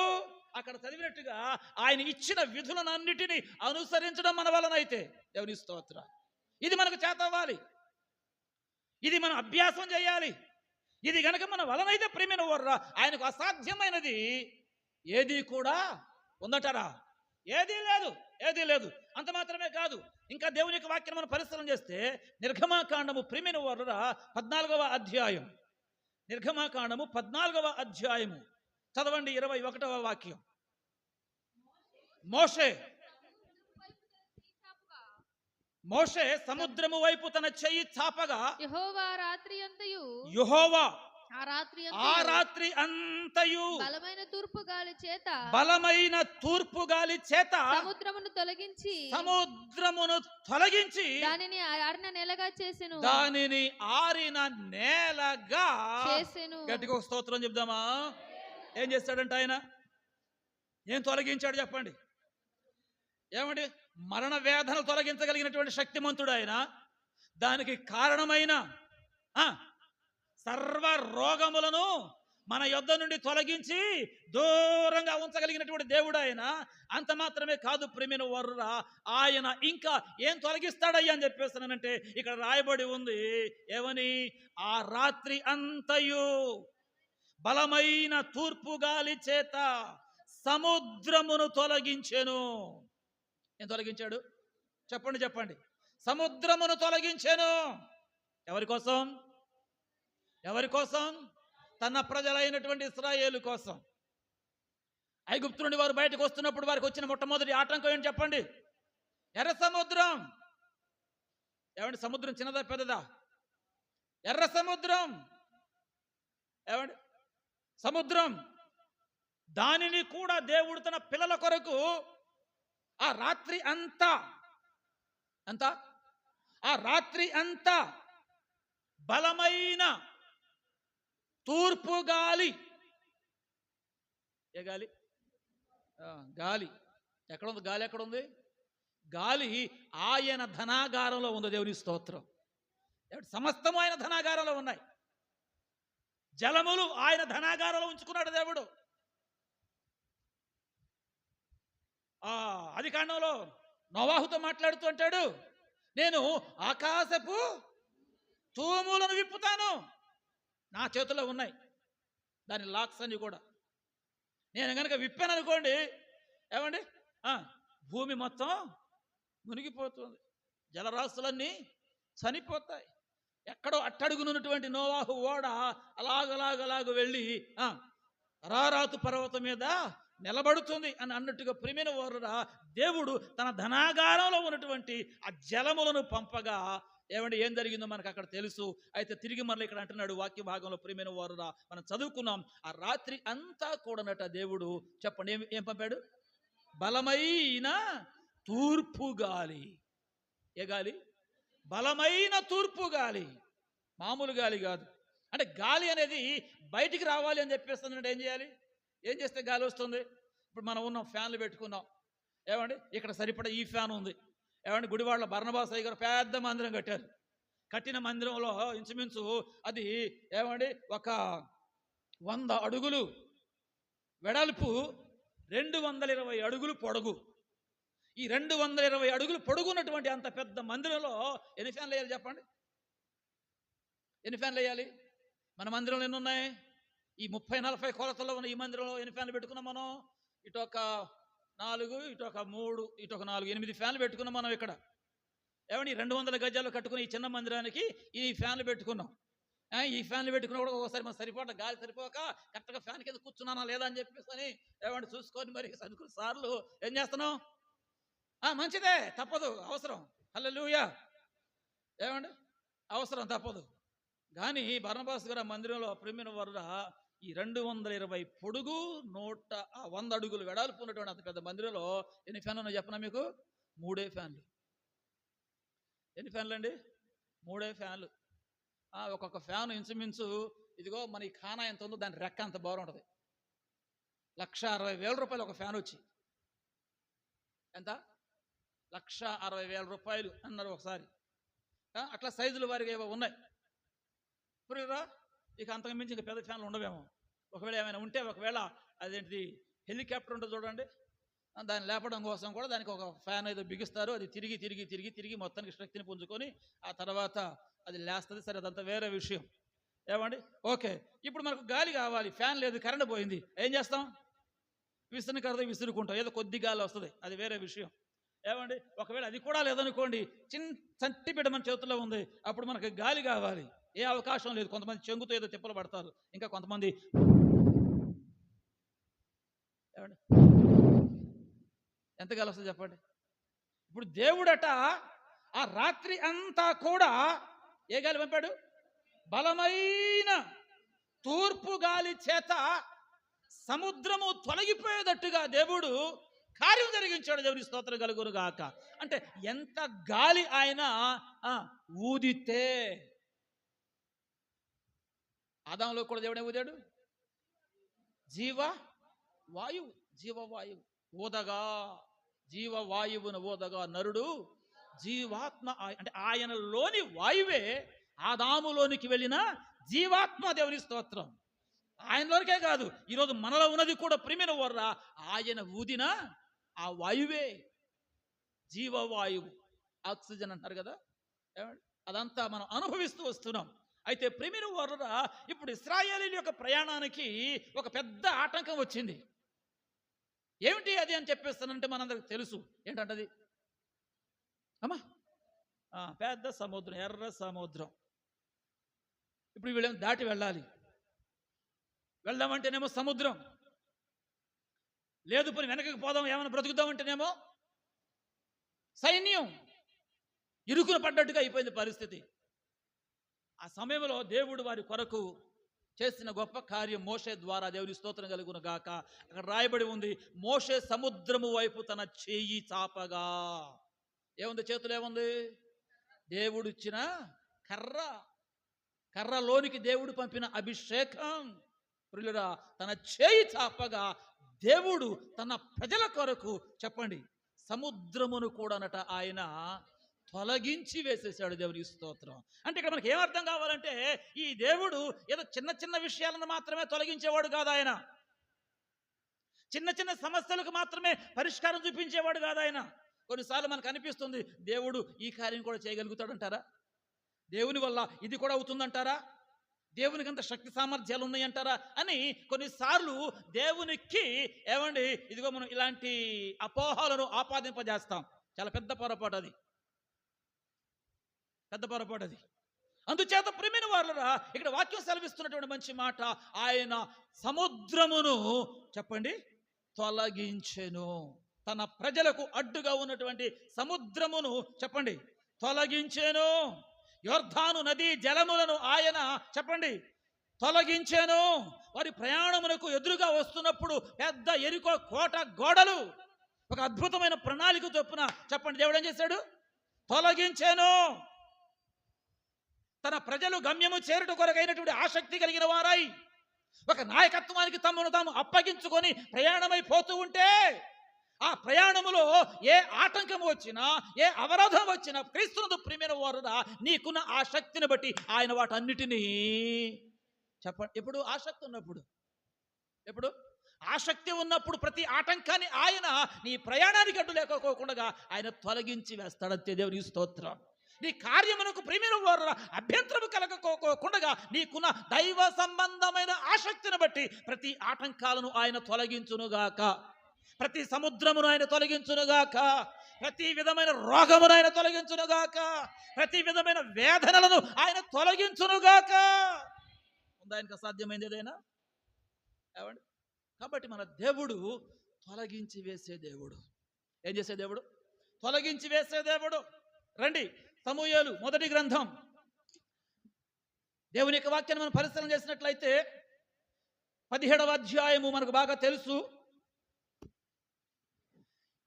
అక్కడ చదివినట్టుగా ఆయన ఇచ్చిన విధులనన్నిటినీ అనుసరించడం మన వలనైతే. దేవుని స్తోత్రం. ఇది మనకు చేతవ్వాలి, ఇది మనం అభ్యాసం చేయాలి. ఇది గనక మన వలనైతే ప్రియమైన వర్రా ఆయనకు అసాధ్యమైనది ఏది కూడా ఉందటరా? ఏదీ లేదు. అంత మాత్రమే కాదు, ఇంకా దేవుని యొక్క వాక్యం మనం పరిశీలన చేస్తే నిర్గమాకాండము ప్రియమైన వర్రా 14వ అధ్యాయం. నిర్గమాకాండము 14వ అధ్యాయము చదవండి 21వ వాక్యం. మోషే సముద్రము వైపు తన చెయ్యి చాపగా యెహోవా ఆ రాత్రి అంతయు బలమైన తూర్పు గాలి చేత సముద్రమును తొలగించి దానిని ఆరిన నేలగా చేసెను. గట్టిగా స్తోత్రం చెప్దామా? ఏం చేస్తాడంట ఆయన? ఏం తొలగించాడు చెప్పండి? ఏమండి? మరణ వేదనలు తొలగించగలిగినటువంటి శక్తిమంతుడు ఆయన. దానికి కారణమైన సర్వ రోగములను మన యొద్ద నుండి తొలగించి దూరంగా ఉంచగలిగినటువంటి దేవుడు ఆయన. అంత మాత్రమే కాదు ప్రియమైన వర్రా, ఆయన ఇంకా ఏం తొలగిస్తాడయ్యా అని చెప్పేస్తానంటే ఇక్కడ రాయబడి ఉంది. ఏమని? ఆ రాత్రి అంతయు బలమైన తూర్పు గాలి చేత సముద్రమును తొలగించెను. ఏం తొలగించాడు చెప్పండి? సముద్రమును తొలగించెను. ఎవరి కోసం? తన ప్రజలైనటువంటి ఇశ్రాయేలు కోసం. ఐగుప్తు నుండి వారు బయటకు వస్తున్నప్పుడు వారికి వచ్చిన మొట్టమొదటి ఆటంకం ఏంటి చెప్పండి? ఎర్ర సముద్రం. ఏమండి? సముద్రం చిన్నదా పెద్దదా? ఎర్ర సముద్రం. ఏమండి? సముద్రం. దానిని కూడా దేవుడు తన పిల్లల కొరకు ఆ రాత్రి అంతా బలమైన తూర్పు గాలి. ఏ గాలి? గాలి ఎక్కడుంది? గాలి ఎక్కడుంది? గాలి ఆయన ధనాగారంలో ఉంది. దేవుని స్తోత్రం. సమస్తము ఆయన ధనాగారంలో ఉన్నాయి. జలములు ఆయన ధనాగారంలో ఉంచుకున్నాడు దేవుడు. ఆదికాండంలో నోవాహుతో మాట్లాడుతూ అంటాడు, నేను ఆకాశపు తూములను విప్పుతాను, నా చేతిలో ఉన్నాయి దాని లాక్స్ అన్ని కూడా. నేను కనుక విప్పాను అనుకోండి, ఏమండి, భూమి మొత్తం మునిగిపోతుంది, జలరాశులన్నీ చనిపోతాయి. ఎక్కడో అట్టడుగునున్నటువంటి నోవాహు ఓడ అలాగలాగలాగు వెళ్ళి అరారాతు పర్వతం మీద నిలబడుతుంది అని అన్నట్టుగా ప్రియమైన వారురా, దేవుడు తన ధనాగారంలో ఉన్నటువంటి ఆ జలములను పంపగా ఏమంటే ఏం జరిగిందో మనకు అక్కడ తెలుసు. అయితే తిరిగి మరలా ఇక్కడ అంటున్నాడు వాక్య భాగంలో, ప్రియమైన వారురా మనం చదువుకున్నాం, ఆ రాత్రి అంతా కూడానట దేవుడు చెప్పండి ఏం పంపాడు? బలమైన తూర్పు గాలి. ఏ గాలి? బలమైన తూర్పు గాలి, మామూలు గాలి కాదు. అంటే గాలి అనేది బయటికి రావాలి అని చెప్పేస్తుందంటే ఏం చేయాలి? ఏం చేస్తే గాలి వస్తుంది? ఇప్పుడు మనం ఉన్నాం, ఫ్యాన్లు పెట్టుకున్నాం ఏమండి, ఇక్కడ సరిపడా ఈ ఫ్యాన్ ఉంది ఏమండి. గుడివాడలో బర్నబాసయ్య గారు పెద్ద మందిరం కట్టారు. కట్టిన మందిరంలో ఇంచుమించు అది ఏమండి ఒక 100 అడుగులు వెడల్పు, 220 అడుగులు పొడుగు. ఈ 220 అడుగులు పొడుగున్నటువంటి అంత పెద్ద మందిరంలో ఎన్ని ఫ్యాన్లు వేయాలి చెప్పండి? ఎన్ని ఫ్యాన్లు వేయాలి? మన మందిరంలో ఎన్ని ఉన్నాయి? ఈ 30-40 కొలతల్లో ఉన్న ఈ మందిరంలో ఎన్ని ఫ్యాన్లు పెట్టుకున్నాం మనం? ఇటు ఒక 4, ఇటు ఒక 3, ఇటు ఒక 4, 8 ఫ్యాన్లు పెట్టుకున్నాం మనం ఇక్కడ. ఏమండి 200 గజాలు కట్టుకుని ఈ చిన్న మందిరానికి ఈ ఫ్యాన్లు పెట్టుకున్నాం. ఈ ఫ్యాన్లు పెట్టుకున్నా కూడా ఒకసారి మనం సరిపోట గాలి సరిపోక కరెక్ట్గా ఫ్యాన్ కింద కూర్చున్నానా లేదా అని చెప్పేసి అని ఏమంటే చూసుకొని మరి సరుకులు సార్లు ఏం చేస్తున్నాం? మంచిదే, తప్పదు, అవసరం. హల్లెలూయా. ఏమండి అవసరం, తప్పదు. కానీ బర్నబాస్ గారు మందిరంలో ప్రియమైన వారురా ఈ 220 పొడుగు 100 అడుగులు వెడల్పు ఉన్నటువంటి అంత పెద్ద మందిరంలో ఎన్ని ఫ్యాన్లు ఉన్నాయో చెప్పనా మీకు? 3 ఫ్యాన్లు. ఎన్ని ఫ్యాన్లు అండి? 3 ఫ్యాన్లు. ఒక్కొక్క ఫ్యాన్ ఇంచుమించు ఇదిగో మన ఈ ఖానా ఎంత ఉందో దాని రెక్క అంత బాగా ఉంటుంది. 1,60,000 రూపాయలు ఒక ఫ్యాన్ వచ్చి. ఎంత? 1,60,000 రూపాయలు అన్నారు ఒకసారి. అట్లా సైజుల వారిగా ఏవో ఉన్నాయి. పురిరా ఇక అంతకు మించి ఇంకా పెద్ద ఫ్యాన్లు ఉండవేమో. ఒకవేళ ఏమైనా ఉంటే, ఒకవేళ అదేంటిది హెలికాప్టర్ ఉంటుంది చూడండి, దాన్ని లేపడం కోసం కూడా దానికి ఒక ఫ్యాన్ ఏదో బిగిస్తారు. అది తిరిగి తిరిగి తిరిగి తిరిగి మొత్తానికి శక్తిని పుంజుకొని ఆ తర్వాత అది లేస్తుంది. సరే, అదంతా వేరే విషయం. ఏమండి ఓకే, ఇప్పుడు మనకు గాలి కావాలి, ఫ్యాన్ లేదు, కరెంట్ పోయింది, ఏం చేస్తాం? విసురు కరద విసురుకుంటాం, ఏదో కొద్ది గాలి వస్తుంది, అది వేరే విషయం. ఏమండి ఒకవేళ అది కూడా లేదనుకోండి, చంటి బిడ్డ మన చేతుల్లో ఉంది, అప్పుడు మనకు గాలి కావాలి, ఏ అవకాశం లేదు. కొంతమంది చెంగుతో ఏదో తిప్పలు పడతారు, ఇంకా కొంతమంది ఏమండి ఎంత గాలి వస్తుంది చెప్పండి? ఇప్పుడు దేవుడట ఆ రాత్రి అంతా కూడా ఏ గాలి పంపాడు? బలమైన తూర్పు గాలి చేత సముద్రము తొలగిపోయేటట్టుగా దేవుడు కార్యం జరిగించాడు. దేవుని స్తోత్రం కలుగును గాక. అంటే ఎంత గాలి ఆయన ఊదితే, ఆదాములో కూడా దేవుడే ఊదాడు జీవవాయువు. జీవవాయువు ఊదగా, జీవవాయువును ఊదగా నరుడు జీవాత్మ, అంటే ఆయనలోని వాయువే ఆదాములోనికి వెళ్ళిన జీవాత్మ. దేవుని స్తోత్రం. ఆయనలోనికే కాదు, ఈరోజు మనలో ఉన్నది కూడా ప్రియమైన వర్రా ఆయన ఊదిన ఆ వాయువే జీవవాయువు, ఆక్సిజన్ అంటారు కదా, అదంతా మనం అనుభవిస్తూ వస్తున్నాం. అయితే ప్రియమైన వర్రా ఇప్పుడు ఇశ్రాయేలీయుల యొక్క ప్రయాణానికి ఒక పెద్ద ఆటంకం వచ్చింది. ఏమిటి అది అని చెప్పేస్తానంటే మనందరికి తెలుసు. ఏంటంటది? అమ్మా పెద్ద సముద్రం, ఎర్ర సముద్రం. ఇప్పుడు వీళ్ళేమో దాటి వెళ్ళాలి. వెళ్దామంటేనేమో సముద్రం లేదు, పోనీ వెనకకి పోదాం ఏమైనా బ్రతుకుదామంటేనేమో సైన్యం. ఇరుకున పడ్డట్టుగా అయిపోయింది పరిస్థితి. ఆ సమయంలో దేవుడు వారి కొరకు చేసిన గొప్ప కార్యం మోషే ద్వారా. దేవుని స్తోత్రం కలుగును గాక. అక్కడ రాయబడి ఉంది, మోషే సముద్రము వైపు తన చేయి చాపగా. ఏముంది చేతులు? ఏముంది? దేవుడు ఇచ్చిన కర్ర. కర్రలోనికి దేవుడు పంపిన అభిషేకం. ప్రియులారా తన చేయి చాపగా దేవుడు తన ప్రజల కొరకు చెప్పండి సముద్రమును కూడానట ఆయన తొలగించి వేసేసాడు. దేవుని స్తోత్రం. అంటే ఇక్కడ మనకి ఏమర్థం కావాలంటే, ఈ దేవుడు ఏదో చిన్న చిన్న విషయాలను మాత్రమే తొలగించేవాడు కాదు. ఆయన చిన్న చిన్న సమస్యలకు మాత్రమే పరిష్కారం చూపించేవాడు కాదు. ఆయన కొన్నిసార్లు మనకు అనిపిస్తుంది, దేవుడు ఈ కార్యం కూడా చేయగలుగుతాడంటారా? దేవుని వల్ల ఇది కూడా అవుతుందంటారా? దేవునికి అంత శక్తి సామర్థ్యాలు ఉన్నాయంటారా అని కొన్నిసార్లు దేవునికి ఏమండి ఇదిగో మనం ఇలాంటి అపోహలను ఆపాదింపజేస్తాం. చాలా పెద్ద పొరపాటు అది, పెద్ద పొరపాటు అది. అందుచేత ప్రియమైన వారులారా ఇక్కడ వాక్యం సెలవిస్తున్నటువంటి మంచి మాట, ఆయన సముద్రమును చెప్పండి తొలగించెను. తన ప్రజలకు అడ్డుగా ఉన్నటువంటి సముద్రమును చెప్పండి తొలగించెను. యొర్దాను నది జలములను ఆయన చెప్పండి తొలగించెను. వారి ప్రయాణమునకు ఎదురుగా వస్తున్నప్పుడు పెద్ద ఎరికో కోట గోడలు ఒక అద్భుతమైన ప్రణాళిక చొప్పున చెప్పండి దేవుడు ఏం చేశాడు? తొలగించెను. తన ప్రజలు గమ్యము చేరుట కొరకైనటువంటి ఆసక్తి కలిగిన వారై ఒక నాయకత్వానికి తమను తాము అప్పగించుకొని ప్రయాణమైపోతూ ఉంటే ఆ ప్రయాణములో ఏ ఆటంకం వచ్చినా ఏ అవరోధం వచ్చినా క్రీస్తునందు ప్రియమైన వారురా నీకున్న ఆ శక్తిని బట్టి ఆయన వాటన్నిటినీ చెప్పండి. ఎప్పుడు ఆసక్తి ఉన్నప్పుడు, ఎప్పుడు ఆసక్తి ఉన్నప్పుడు ప్రతి ఆటంకాన్ని ఆయన నీ ప్రయాణానికి అడ్డు లేకపోకుండా ఆయన తొలగించి వేస్తాడంతే. దేవుని స్తోత్రం. నీ కార్యమునకు ప్రియమైన వారురా అభ్యంతరము కలగకోకుండా నీకున్న దైవ సంబంధమైన ఆసక్తిని బట్టి ప్రతి ఆటంకాలను ఆయన తొలగించునుగాక, ప్రతి సముద్రమును ఆయన తొలగించునుగాక, ప్రతి విధమైన రోగమును ఆయన తొలగించునుగాక, ప్రతి విధమైన వేదనలను ఆయన తొలగించునుగాక. ఉందా ఆయనకు అసాధ్యమైంది ఏదైనా? ఏమండి? కాబట్టి మన దేవుడు తొలగించి వేసే దేవుడు. ఏం చేసే దేవుడు? తొలగించి వేసే దేవుడు. రండి సమూయేలు మొదటి గ్రంథం దేవుని యొక్క వాక్యాన్ని మనం పరిశీలన చేసినట్లయితే 17వ అధ్యాయము మనకు బాగా తెలుసు.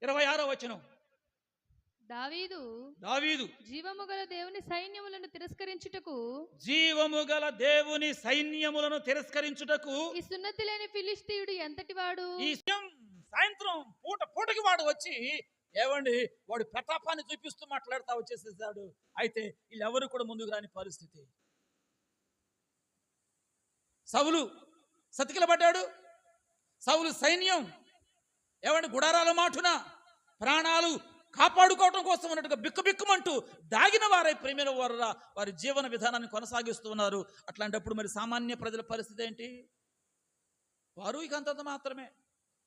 26వ వచనం. దావీదు జీవము గల దేవుని సైన్యములను తిరస్కరించుటకు ఈ సున్నతి లేని ఫిలిష్తీయుడు ఎంతటి వాడు? ఈ సాయంత్రం పూటకి వాడు వచ్చి ఏమండి వాడు ప్రతాపాన్ని చూపిస్తూ మాట్లాడుతూ వచ్చేసేసాడు. అయితే వీళ్ళెవరు కూడా ముందుకు రాని పరిస్థితి. సౌలు సతికిలబడ్డాడు. సౌలు సైన్యం ఏమండి గుడారాల మాటున ప్రాణాలు కాపాడుకోవటం కోసం ఉన్నట్టుగా బిక్కుబిక్కుమంటూ దాగిన వారై ప్రేమైన వారి జీవన విధానాన్ని కొనసాగిస్తున్నారు. అట్లాంటప్పుడు మరి సామాన్య ప్రజల పరిస్థితి ఏంటి? వారు ఇక అంతంత మాత్రమే.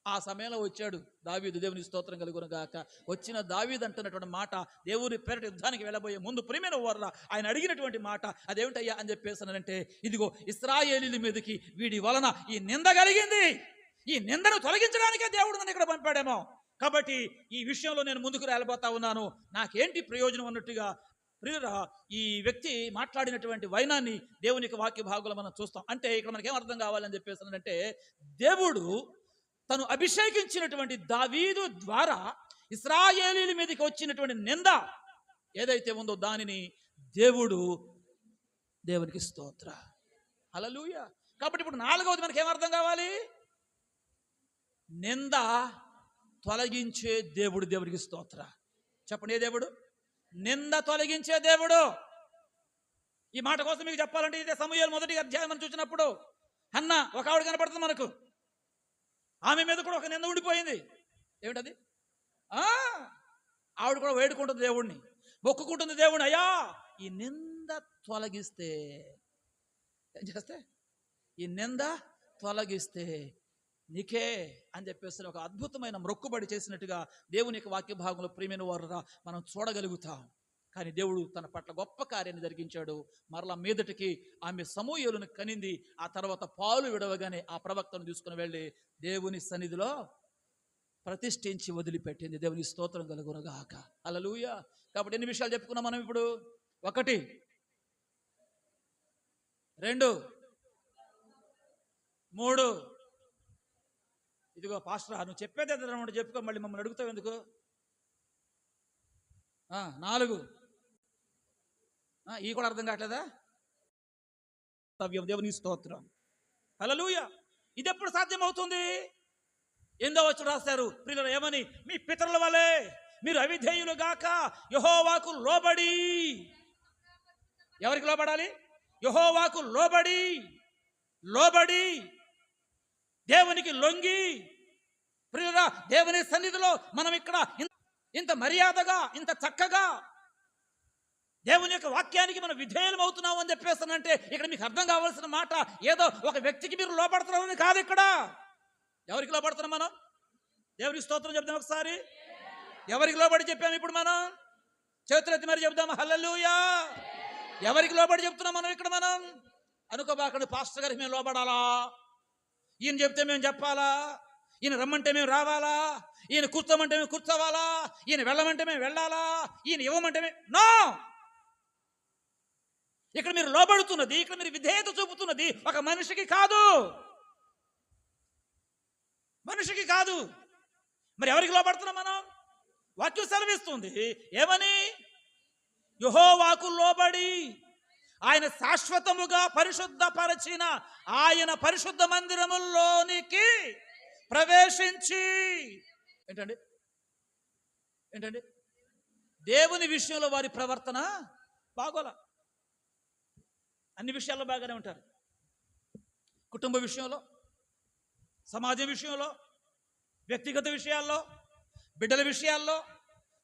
ఆ సమయంలో వచ్చాడు దావీదు. దేవుని స్తోత్రం కలుగును గాక. వచ్చిన దావీదు అంటున్నటువంటి మాట, దేవుని పేరట యుద్ధానికి వెళ్ళబోయే ముందు ప్రియమైన వారులా ఆయన అడిగినటువంటి మాట అదేమిటయ్యా అని చెప్పేసానంటే, ఇదిగో ఇశ్రాయేలీయుల మీదకి వీడి వలన ఈ నింద కలిగింది, ఈ నిందను తొలగించడానికే దేవుడు నన్ను ఇక్కడ పంపాడేమో, కాబట్టి ఈ విషయంలో నేను ముందుకు వెళ్ళబోతా ఉన్నాను, నాకేంటి ప్రయోజనం అన్నట్టుగా ప్రియురా ఈ వ్యక్తి మాట్లాడినటువంటి వైనాన్ని దేవునికి వాక్య భాగంలో మనం చూస్తాం. అంటే ఇక్కడ మనకేం అర్థం కావాలని చెప్పేసానంటే, దేవుడు తను అభిషేకించినటువంటి దావీదు ద్వారా ఇశ్రాయేలీయుల మీదకి వచ్చినటువంటి నింద ఏదైతే ఉందో దానిని దేవునికి స్తోత్ర హల్లెలూయా. కాబట్టి ఇప్పుడు 4వది మనకి ఏమర్థం కావాలి? నింద తొలగించే దేవుడు. దేవునికి స్తోత్ర. చెప్పండి, ఏ దేవుడు? నింద తొలగించే దేవుడు. ఈ మాట కోసం మీకు చెప్పాలంటే ఇదే సమూయేలు మొదటి అధ్యాయం మనం చూసినప్పుడు హన్న ఒక ఆవిడ కనపడుతుంది మనకు. ఆమె మీద కూడా ఒక నింద ఉండిపోయింది. ఏమిటది? ఆవిడ కూడా వేడుకుంటుంది దేవుణ్ణి, మొక్కుకుంటుంది దేవుణ్ణి, అయ్యా ఈ నింద తొలగిస్తే ఏం చేస్తే, ఈ నింద తొలగిస్తే నీకే అని చెప్పేసి ఒక అద్భుతమైన మొక్కుబడి చేసినట్టుగా దేవుని యొక్క వాక్య భాగంలో ప్రియమైన వారురా మనం చూడగలుగుతాం. కానీ దేవుడు తన పట్ల గొప్ప కార్యాన్ని జరిగించాడు. మరలా మీదటికి ఆమె సమూయేలును కనింది. ఆ తర్వాత పాలు విడవగానే ఆ ప్రవక్తను తీసుకుని వెళ్ళి దేవుని సన్నిధిలో ప్రతిష్ఠించి వదిలిపెట్టింది. దేవుని స్తోత్రం కలుగునుగాక. హల్లెలూయా. కాబట్టి ఎన్ని విషయాలు చెప్పుకున్నాం మనం ఇప్పుడు? 1, 2, 3. ఇదిగో పాస్టర్ నువ్వు చెప్పేది ఎదురన్నమాట చెప్పుకో, మళ్ళీ మమ్మల్ని అడుగుతావు ఎందుకు? 4 ఈ కూడా అర్థం కావట్లేదా? దేవుని స్తోత్రం హల్లెలూయా. ఇది ఎప్పుడు సాధ్యమవుతుంది? 8వ వచనం రాస్తారు ప్రియులారా ఏమని? మీ పితరుల వలె మీరు అవిధేయులు గాక యెహోవాకు లోబడి. ఎవరికి లోబడాలి? యెహోవాకు లోబడి దేవునికి లొంగి. ప్రియులారా దేవుని సన్నిధిలో మనం ఇక్కడ ఇంత మర్యాదగా ఇంత చక్కగా దేవుని యొక్క వాక్యానికి మనం విధేయులం అవుతున్నాం అని చెప్పేస్తానంటే ఇక్కడ మీకు అర్థం కావాల్సిన మాట ఏదో ఒక వ్యక్తికి మీరు లోపడుతున్నారని కాదు. ఇక్కడ ఎవరికి లోపడుతున్నాం మనం? దేవునికి స్తోత్రం చెప్దాం ఒకసారి. ఎవరికి లోబడి చెప్పాము ఇప్పుడు మనం? చేతులెత్తి మరి చెప్దాం హల్లెలూయా. ఎవరికి లోబడి చెప్తున్నాం మనం ఇక్కడ? మనం అనుకోబాకండి పాస్టర్ గారికి మేము లోబడాలా, ఈయన చెప్తే మేము చెప్పాలా, ఈయన రమ్మంటే మేము రావాలా, ఈయన కూర్చోమంటే మేము కూర్చోవాలా, ఈయన వెళ్ళమంటే మేము వెళ్ళాలా, ఈయన ఇవ్వమంటే నో. ఇక్కడ మీరు లోబడుతున్నది, ఇక్కడ మీరు విధేయత చూపుతున్నది ఒక మనిషికి కాదు, మనిషికి కాదు. మరి ఎవరికి లోబడుతున్నాం మనం? వాక్యం సెలవిస్తుంది ఏమని? యెహోవాకు లోబడి ఆయన శాశ్వతముగా పరిశుద్ధపరచిన ఆయన పరిశుద్ధ మందిరములోనికి ప్రవేశించి ఏంటండి ఏంటండి దేవుని విషయంలో వారి ప్రవర్తన బాగోలా. అన్ని విషయాల్లో బాగానే ఉంటారు. కుటుంబ విషయంలో, సమాజం విషయంలో, వ్యక్తిగత విషయాల్లో, బిడ్డల విషయాల్లో,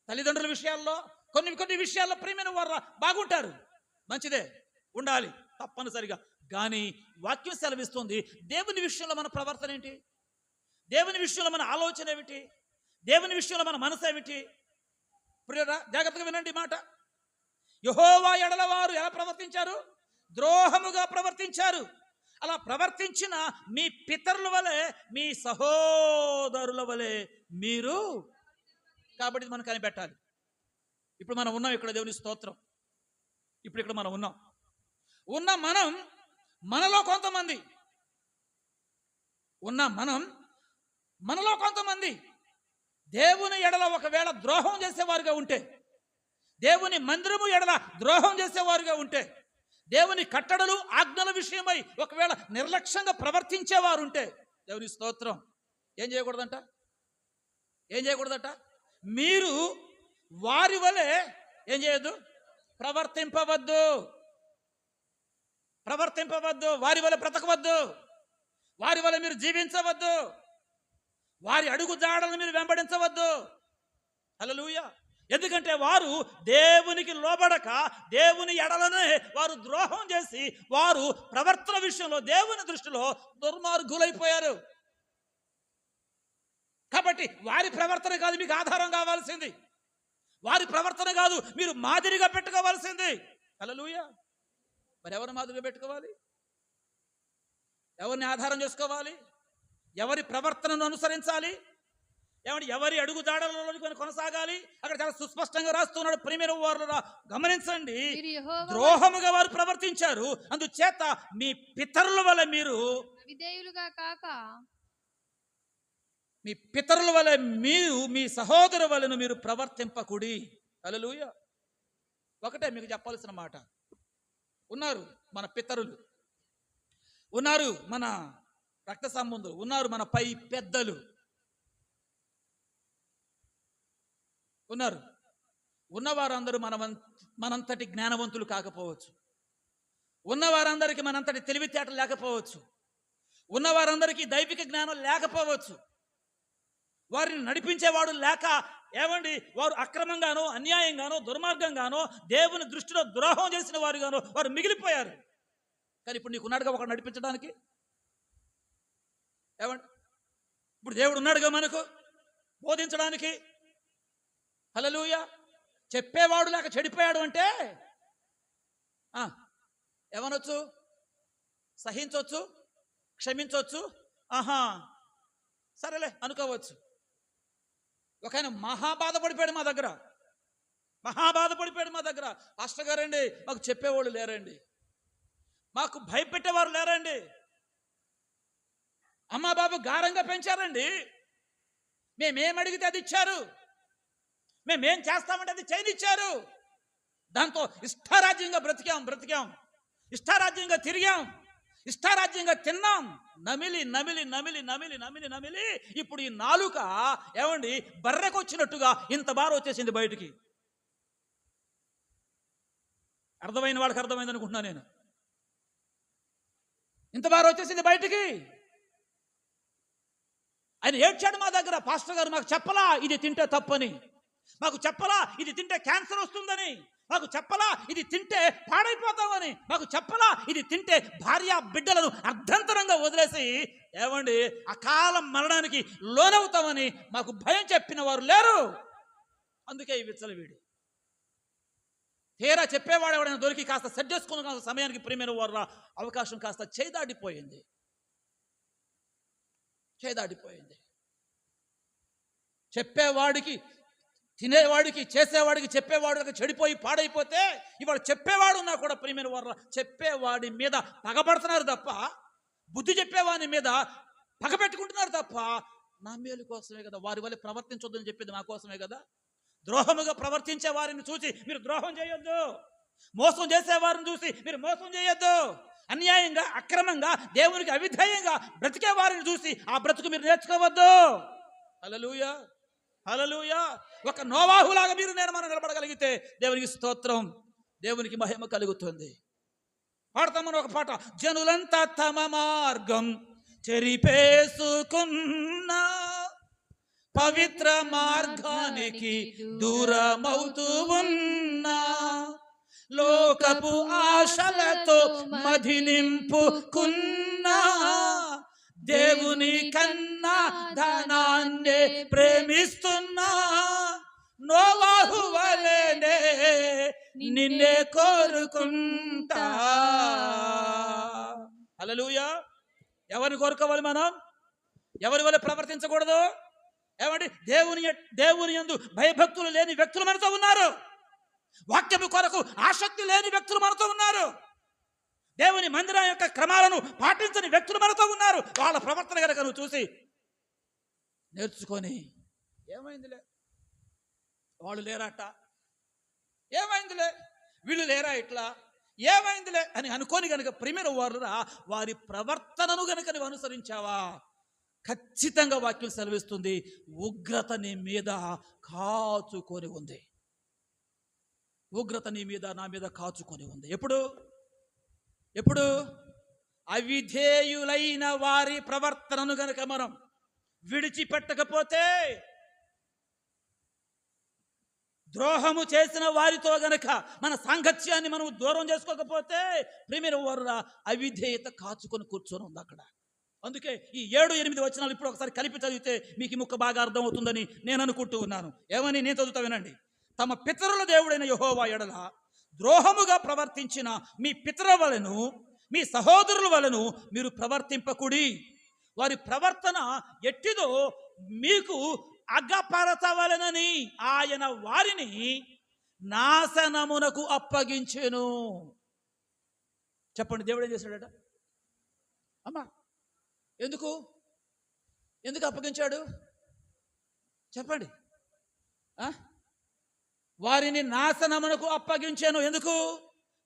తల్లిదండ్రుల విషయాల్లో, కొన్ని విషయాల్లో ప్రియమైన వారు బాగుంటారు. మంచిదే, ఉండాలి తప్పనిసరిగా. కానీ వాక్యం సెలవిస్తుంది దేవుని విషయంలో మన ప్రవర్తన ఏంటి, దేవుని విషయంలో మన ఆలోచన ఏమిటి, దేవుని విషయంలో మన మనసు ఏమిటి? ప్రియరా, జాగ్రత్తగా వినండి మాట. యెహోవా ఎడల వారు ఎలా ప్రవర్తించారు? ద్రోహముగా ప్రవర్తించారు. అలా ప్రవర్తించిన మీ పితరుల వలె, మీ సహోదరుల వలె మీరు. కాబట్టి మనం కనిపెట్టాలి. ఇప్పుడు మనం ఉన్నాం ఇక్కడ, దేవుని స్తోత్రం. ఇప్పుడు ఇక్కడ మనం ఉన్న మనం, మనలో కొంతమంది మనలో కొంతమంది దేవుని ఎడల ఒకవేళ ద్రోహం చేసేవారుగా ఉంటే, దేవుని మందిరము ఎడల ద్రోహం చేసేవారుగా ఉంటే, దేవుని కట్టడలు ఆజ్ఞల విషయమై ఒకవేళ నిర్లక్ష్యంగా ప్రవర్తించేవారు ఉంటే, దేవుని స్తోత్రం, ఏం చేయకూడదట? మీరు వారి వలె ఏం చేయొద్దు? ప్రవర్తింపవద్దు. వారి వలె బ్రతకవద్దు. వారి వలె మీరు జీవించవద్దు. వారి అడుగు జాడలను మీరు వెంబడించవద్దు. హల్లెలూయా. ఎందుకంటే వారు దేవునికి లోబడక దేవుని ఎడలనే వారు ద్రోహం చేసి, వారు ప్రవర్తన విషయంలో దేవుని దృష్టిలో దుర్మార్గులైపోయారు. కాబట్టి వారి ప్రవర్తన కాదు మీకు ఆధారం కావాల్సింది, వారి ప్రవర్తన కాదు మీరు మాదిరిగా పెట్టుకోవాల్సింది. హల్లెలూయా. మరి ఎవరిని మాదిరిగా పెట్టుకోవాలి? ఎవరిని ఆధారం చేసుకోవాలి? ఎవరి ప్రవర్తనను అనుసరించాలి? ఎవరి అడుగు జాడలలో కొనసాగాలి? అక్కడ చాలా సుస్పష్టంగా రాస్తున్నాడు. ప్రియమైన వారులారా గమనించండి, ద్రోహముగా వారు ప్రవర్తించారు, అందుచేత మీ పితరుల వలె మీరు విధేయులుగా కాక, మీ పితరుల వలె మీరు మీ సహోదరు వలెను మీరు ప్రవర్తింపకుడి. హల్లెలూయా. ఒకటే మీకు చెప్పాల్సిన మాట. ఉన్నారు మన పితరులు, ఉన్నారు మన రక్త సంబంధులు, ఉన్నారు మన పై పెద్దలు ఉన్నారు. ఉన్నవారందరూ మనంతటి జ్ఞానవంతులు కాకపోవచ్చు, ఉన్నవారందరికీ మనంతటి తెలివితేటలు లేకపోవచ్చు, ఉన్నవారందరికీ దైవిక జ్ఞానం లేకపోవచ్చు, వారిని నడిపించేవాడు లేక వారు అక్రమంగానో, అన్యాయంగానో, దుర్మార్గంగానో, దేవుని దృష్టిలో ద్రోహం చేసిన వారుగానో వారు మిగిలిపోయారు. కానీ ఇప్పుడు నీకున్నాడుగా ఒకడు నడిపించడానికి. ఇప్పుడు దేవుడు ఉన్నాడుగా మనకు బోధించడానికి. హల్లెలూయా. చెప్పేవాడు లేక చెడిపోయాడు అంటే ఏమనొచ్చు? సహించవచ్చు, క్షమించవచ్చు, సరేలే అనుకోవచ్చు. ఒక ఆయన మహా బాధపడిపోయాడు మా దగ్గర. పాస్టర్ గారండి, మాకు చెప్పేవాళ్ళు లేరండి, మాకు భయపెట్టేవారు లేరండి, అమ్మా బాబు గారంగా పెంచారండి, మేమేం అడిగితే అది ఇచ్చారు, మేమేం చేస్తామంటే అది చేయనిచ్చారు, దాంతో ఇష్టారాజ్యంగా బ్రతికాం, ఇష్టారాజ్యంగా తిరిగాం, ఇష్టారాజ్యంగా తిన్నాం. నమిలి ఇప్పుడు ఈ నాలుక బర్రెకొచ్చినట్టుగా ఇంత బారు వచ్చేసింది బయటికి. అర్థమైన వాళ్ళకి అర్థమైంది అనుకుంటున్నా నేను. ఇంత బారు వచ్చేసింది బయటికి. ఆయన ఏడ్చాడు మా దగ్గర. పాస్టర్ గారు మాకు చెప్పలా ఇది తింటే తప్పని, మాకు చెప్పలా ఇది తింటే క్యాన్సర్ వస్తుందని, మాకు చెప్పలా ఇది తింటే పాడైపోతామని, మాకు చెప్పలా ఇది తింటే భార్య బిడ్డలను అర్ధంతరంగా వదిలేసి అకాల మరణానికి లోనవుతామని మాకు భయం చెప్పిన వారు లేరు. అందుకే ఈ విచ్చలవీడు. తీరా చెప్పేవాడు ఎవడైనా దొరికి కాస్త సెట్ చేసుకున్న సమయానికి ప్రియమైన వారు అవకాశం కాస్త చేదాడిపోయింది. చెప్పేవాడికి, తినేవాడికి, చేసేవాడికి, చెప్పేవాడికి చెడిపోయి పాడైపోతే ఇవాళ చెప్పేవాడు ఉన్నా కూడా ప్రియమైన వారు చెప్పేవాడి మీద పగబడుతున్నారు తప్ప, బుద్ధి చెప్పేవాడి మీద పగ పెట్టుకుంటున్నారు తప్ప, నా మేలు కోసమే కదా, వారి వల్ల ప్రవర్తించొద్దని చెప్పేది నా కోసమే కదా. ద్రోహముగా ప్రవర్తించే వారిని చూసి మీరు ద్రోహం చేయొద్దు, మోసం చేసే వారిని చూసి మీరు మోసం చేయొద్దు, అన్యాయంగా అక్రమంగా దేవునికి అవిధేయంగా బ్రతికే వారిని చూసి ఆ బ్రతుకు మీరు నేర్చుకోవద్దు. హల్లెలూయా, హల్లెలూయా. ఒక నోవాహులాగా మీరు మనం నిలబడగలిగితే దేవునికి స్తోత్రం, దేవునికి మహిమ కలుగుతుంది. పాడతామని ఒక పాట, జనులంతా తమ మార్గం చెరిపేసుకున్నా పవిత్ర మార్గానికి దూరమవుతూ ఉన్నా, లోకపు ఆశలతో మది నింపుకున్నా, దేవుని కన్నా ధనాన్నే ప్రేమిస్తున్నా, నోవాహు వలెనే నిన్నే కోరుకుంటా. హల్లెలూయా. ఎవరిని కోరుకోవాలి మనం? ఎవరి వల్ల ప్రవర్తించకూడదు? ఏమండి, దేవుని యందు భయభక్తులు లేని వ్యక్తులు మనతో ఉన్నారు. వాక్యము కొరకు ఆసక్తి లేని వ్యక్తులు మనతో ఉన్నారు. దేవుని మందిరం యొక్క క్రమాలను పాటించని వ్యక్తులు మనతో ఉన్నారు. వాళ్ళ ప్రవర్తన కనుక నువ్వు చూసి నేర్చుకొని, ఏమైందిలే వాళ్ళు లేరాట, ఏమైందిలే వీళ్ళు లేరా ఇట్లా, ఏమైందిలే అని అనుకోని కనుక ప్రియమైన వారురా వారి ప్రవర్తనను కనుక నువ్వు అనుసరించావా, ఖచ్చితంగా వాక్యం సెలవిస్తుంది, ఉగ్రత నీ మీద కాచుకొని ఉంది. ఉగ్రత నీ మీద నా మీద కాచుకొని ఉంది. ఎప్పుడు అవిధేయులైన వారి ప్రవర్తనను గనక మనం విడిచిపెట్టకపోతే, ద్రోహము చేసిన వారితో గనక మన సాంగత్యాన్ని మనం దూరం చేసుకోకపోతే ప్రియమైన వారురా అవిధేయత కాచుకొని కూర్చొని ఉంది అక్కడ. అందుకే ఈ 7-8 వచనాలు ఇప్పుడు ఒకసారి కలిపి చదివితే మీకు ముక్క బాగా అర్థమవుతుందని నేను అనుకుంటూ ఉన్నాను. ఏమని నేను చదువుతా వినండి. తమ పితరుల దేవుడైన యెహోవా ఎడల ద్రోహముగా ప్రవర్తించిన మీ పితరుల వలెను మీ సహోదరుల వలెను మీరు ప్రవర్తింపకుడి. వారి ప్రవర్తన ఎట్టిదో మీకు అగ్గపరచవలెనని ఆయన వారిని నాశనమునకు అప్పగించెను. చెప్పండి, దేవుడు ఏం చేశాడట? అమ్మా, ఎందుకు అప్పగించాడు చెప్పండి? వారిని నాశనమునకు అప్పగించాను. ఎందుకు?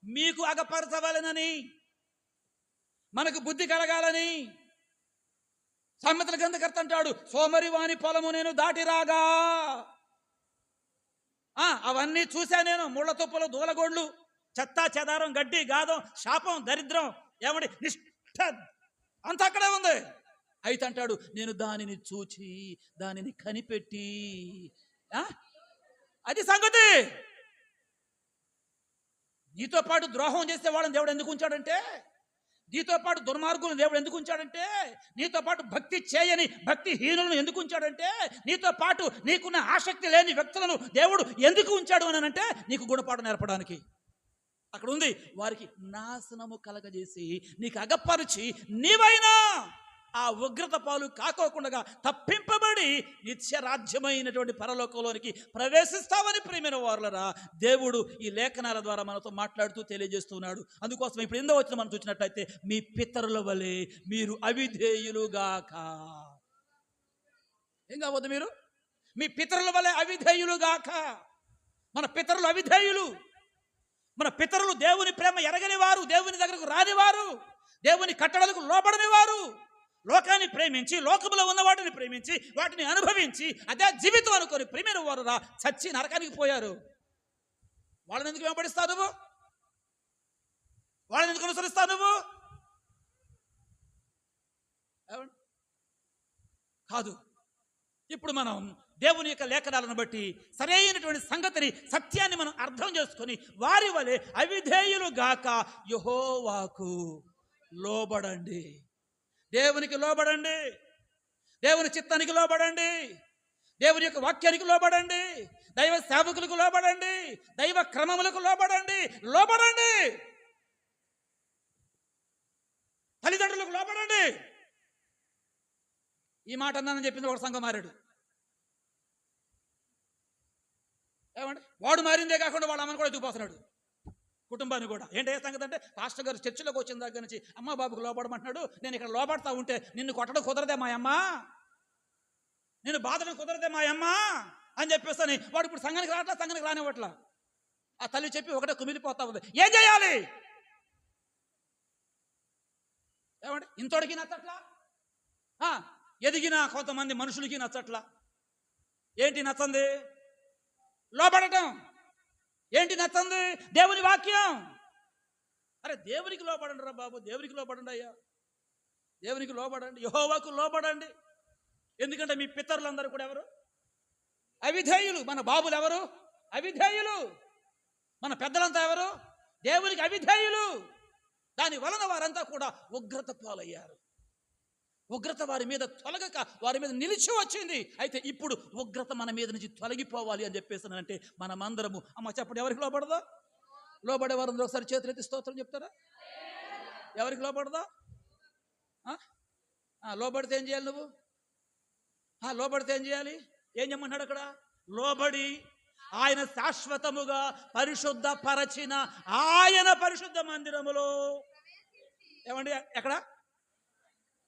మీకు అగపరచవలెనని, మనకు బుద్ధి కలగాలని. సామెతల గ్రంథకర్త అంటాడు, సోమరి వాని పొలము నేను దాటి రాగా, అవన్నీ చూశా నేను, ముళ్ళ తుప్పలు, దూలగోడ్లు, చెత్త చెదారం, గడ్డి గాదం, శాపం, దరిద్రం, ఏమండి నిష్ఠ అంత అక్కడే ఉంది. అయితే అంటాడు, నేను దానిని చూచి దానిని కనిపెట్టి, అది సంగతి. నీతో పాటు ద్రోహం చేసే వాళ్ళని దేవుడు ఎందుకు ఉంచాడంటే, నీతో పాటు దుర్మార్గులను దేవుడు ఎందుకు ఉంచాడంటే, నీతో పాటు భక్తి చేయని భక్తిహీనులను ఎందుకు ఉంచాడంటే, నీతో పాటు నీకున్న ఆసక్తి లేని వ్యక్తులను దేవుడు ఎందుకు ఉంచాడు అని అంటే, నీకు గుణపాఠం నేర్పడానికి. అక్కడ ఉంది, వారికి నాశనము కలగజేసి నీకు అగపరిచి నీవైనా ఆ ఉగ్రత పాలు కాకోకుండా తప్పింపబడి నిత్యరాజ్యమైనటువంటి పరలోకంలోనికి ప్రవేశిస్తామని ప్రియమైన వారులరా దేవుడు ఈ లేఖనాల ద్వారా మనతో మాట్లాడుతూ తెలియజేస్తున్నాడు. అందుకోసం ఇప్పుడు ఎందో వచ్చిన మనం చూసినట్లయితే, మీ పితరుల వలె మీరు అవిధేయులుగాక. ఏం కావద్దు మీరు? మీ పితరుల వలె అవిధేయులుగాక. మన పితరులు అవిధేయులు. మన పితరులు దేవుని ప్రేమ ఎరగని వారు, దేవుని దగ్గరకు రానివారు, దేవుని కట్టడలకు లోబడని వారు, లోకాన్ని ప్రేమించి లోకములో ఉన్న వాటిని ప్రేమించి వాటిని అనుభవించి అదే జీవితం అనుకొని ప్రియమైన వారు చచ్చి నరకానికి పోయారు. వాళ్ళని ఎందుకు వెంబడిస్తావు నువ్వు? వాళ్ళని ఎందుకు అనుసరిస్తావు నువ్వు? కాదు. ఇప్పుడు మనం దేవుని యొక్క లేఖనాలను బట్టి సరైనటువంటి సంగతిని, సత్యాన్ని మనం అర్థం చేసుకొని వారి వలె అవిధేయులు గాక యెహోవాకు లోబడండి. దేవునికి లోబడండి, దేవుని చిత్తానికి లోబడండి, దేవుని యొక్క వాక్యానికి లోబడండి, దైవ సేవకులకు లోబడండి, దైవ క్రమములకు లోబడండి. తల్లిదండ్రులకు లోబడండి. ఈ మాట అన్నానని చెప్పింది ఒక సంఘం మారాడు. ఏమండి వాడు మారిందే కాకుండా వాళ్ళ అమ్మని కూడా ఎత్తుకుపోతున్నాడు, కుటుంబాన్ని కూడా. ఏంటి ఏ సంగతి అంటే, పాస్టర్ గారు చర్చిలోకి వచ్చిన దగ్గర నుంచి అమ్మ బాబుకు లోపడమంటున్నాడు, నేను ఇక్కడ లోపడతా ఉంటే నిన్ను కొట్టడం కుదరదే మా అమ్మ, నేను బాధడం కుదరదే మా అమ్మ అని చెప్పేస్తాను. వాడు ఇప్పుడు సంఘానికి రావట్లా, సంఘానికి రానివ్వట్లా. ఆ తల్లి చెప్పి ఒకటే కుమిలిపోతా ఉంది. ఏం చేయాలి? ఏమండి ఇంతోడికి నచ్చట్లా, ఎదిగిన కొంతమంది మనుషులకి నచ్చట్లా. ఏంటి నచ్చంది? లోపడటం. ఏంటి నచ్చంది? దేవుని వాక్యం. అరే దేవునికి లోపడండి రా బాబు, దేవునికి లోపడండి అయ్యా, దేవునికి లోపడండి, యెహోవాకు లోపడండి. ఎందుకంటే మీ పితరులందరూ కూడా ఎవరు? అవిధేయులు. మన బాబులు ఎవరు? అవిధేయులు. మన పెద్దలంతా ఎవరు? దేవునికి అవిధేయులు. దాని వలన వారంతా కూడా ఉగ్రత పాలయ్యారు. ఉగ్రత వారి మీద తొలగక వారి మీద నిలిచి వచ్చింది. అయితే ఇప్పుడు ఉగ్రత మన మీద నుంచి తొలగిపోవాలి అని చెప్పేసానంటే మనమందరము అమ్మ చెప్పండి, ఎవరికి లోపడదా? లోబడే వారందరూ ఒకసారి చేతులు ఎత్తి స్తోత్రం చెప్తారా? ఎవరికి లోపడదా? లోబడితే ఏం చేయాలి నువ్వు? లోబడితే ఏం చేయాలి? ఏం చెప్పమంటాడు అక్కడ? లోబడి ఆయన శాశ్వతముగా పరిశుద్ధ పరచిన ఆయన పరిశుద్ధ మందిరములో. ఏమండి ఎక్కడ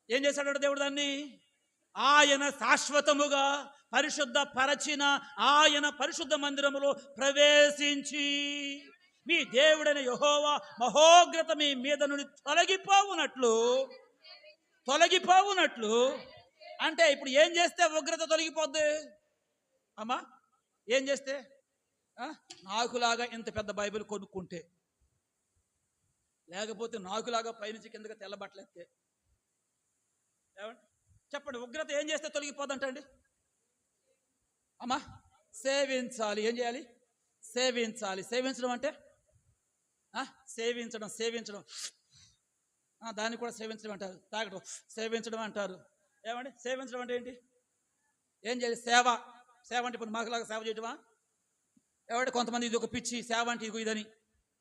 ఏం చేశాడు దేవుడు? దాన్ని ఆయన శాశ్వతముగా పరిశుద్ధ పరచిన ఆయన పరిశుద్ధ మందిరములో ప్రవేశించి మీ దేవుడైన యెహోవా మహోగ్రత మీ మీద నుండి తొలగిపోవునట్లు. అంటే ఇప్పుడు ఏం చేస్తే ఉగ్రత తొలగిపోద్ది అమ్మా? ఏం చేస్తే? నాకులాగా ఇంత పెద్ద బైబిల్ కొనుక్కుంటే, లేకపోతే నాకులాగా పైనుంచి కిందగా తెల్లబట్టలేస్తే. ఏమండి చెప్పండి, ఉగ్రత ఏం చేస్తే తొలగిపోదంటండి అమ్మా? సేవించాలి. ఏం చేయాలి? సేవించాలి. సేవించడం అంటే సేవించడం దాన్ని కూడా సేవించడం అంటారు. తాగడం సేవించడం అంటారు. ఏమండి సేవించడం అంటే ఏంటి? ఏం చేయాలి? సేవ అంటే ఇప్పుడు మాకులాగా సేవ చేయటమా? ఏమంటే కొంతమంది ఇది ఒక పిచ్చి సేవ అంటే ఇదని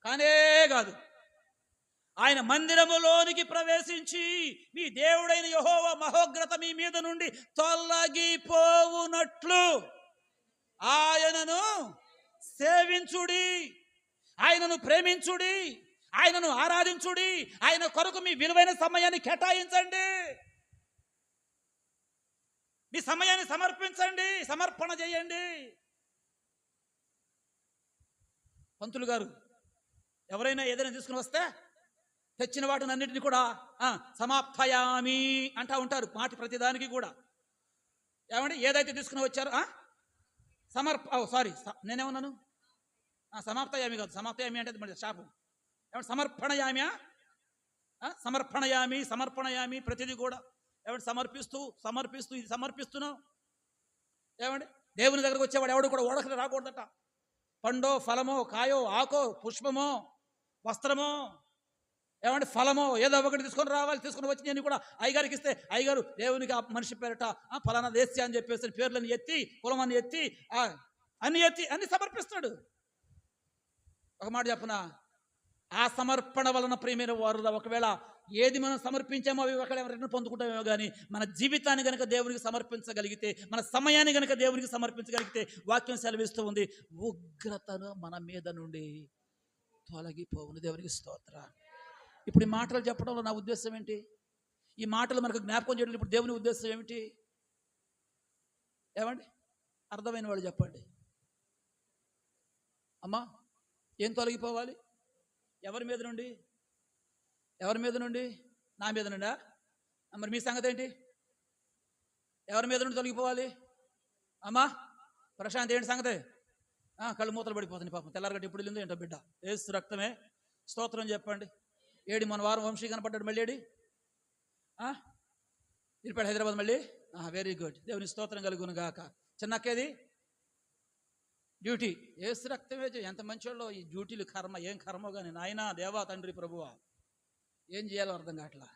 కానే కాదు. ఆయన మందిరములోనికి ప్రవేశించి మీ దేవుడైన యెహోవా మహోగ్రత మీ మీద నుండి తొలగిపోవునట్లు ఆయనను సేవించుడి, ఆయనను ప్రేమించుడి, ఆయనను ఆరాధించుడి, ఆయన కొరకు మీ విలువైన సమయాన్ని కేటాయించండి, మీ సమయాన్ని సమర్పించండి, సమర్పణ చేయండి. పంతులు గారు ఎవరైనా ఏదైనా తీసుకుని వస్తే తెచ్చిన వాటిని అన్నింటినీ కూడా సమాప్తయామి అంటా ఉంటారు. మాటి ప్రతిదానికి కూడా. ఏమండి ఏదైతే తీసుకుని వచ్చారో నేనేమన్నాను? సమాప్తయామి కాదు, సమాప్తయామి అంటే మరి షాపు. ఏమంటే సమర్పణయామి ప్రతిదీ కూడా. ఏమంటే సమర్పిస్తూ ఇది సమర్పిస్తున్నావు. ఏమండి దేవుని దగ్గరకు వచ్చేవాడు ఎవడు కూడా ఓడకలు రాకూడదట. పండో, ఫలమో, కాయో, ఆకో, పుష్పమో, వస్త్రమో, ఏమంటే ఫలమో ఏదో ఒకటి తీసుకొని రావాలి. తీసుకొని వచ్చి నేను కూడా అయ్యగారికి ఇస్తే అయ్యగారు దేవునికి ఆ మనిషి పేరట ఫలానా దేశీ అని చెప్పేసి పేర్లను ఎత్తి, కులమాన్ని ఎత్తి, అన్ని సమర్పిస్తాడు. ఒక మాట చెప్పనా, ఆ సమర్పణ వలన ప్రియమైన వారు ఒకవేళ ఏది మనం సమర్పించామో అవి ఒకవేళ ఎవరైనా పొందుకుంటామేమో కానీ మన జీవితాన్ని కనుక దేవునికి సమర్పించగలిగితే, మన సమయాన్ని కనుక దేవునికి సమర్పించగలిగితే వాక్యం సెలవిస్తూ ఉంది, ఉగ్రతను మన మీద నుండి తొలగిపోవును. దేవునికి స్తోత్ర. ఇప్పుడు ఈ మాటలు చెప్పడంలో నా ఉద్దేశం ఏంటి? ఈ మాటలు మనకు జ్ఞాపకం చేయడం ఇప్పుడు దేవుని ఉద్దేశం ఏమిటి? ఏమండి అర్థమైన వాళ్ళు చెప్పండి అమ్మా. ఏం తొలగిపోవాలి? ఎవరి మీద నుండి? నా మీద నుండా? మరి మీ సంగతి ఏంటి? ఎవరి మీద నుండి తొలగిపోవాలి అమ్మా? ప్రశాంత్ ఏంటి సంగతి? కళ్ళు మూతలు పడిపోతుంది పాపం. తెల్లారగట్టు ఎప్పుడు వెళ్ళిందో ఏంటో బిడ్డ. ఏసు రక్తమే. స్తోత్రం చెప్పండి. ఏడి మన వారం వంశీ కనపడ్డాడు. మళ్ళీ ఏడి ఇరిపాడు హైదరాబాద్ మళ్ళీ. Very good. దేవుని స్తోత్రం కలుగును గాక. చిన్నక్కేది డ్యూటీ. ఏసు రక్తమే. ఎంత మంచోళ్ళో ఈ డ్యూటీలు. కర్మ ఏం కర్మో కానీ నాయన దేవా తండ్రి ప్రభువా, ఏం చేయాలో అర్థం కావట్లా.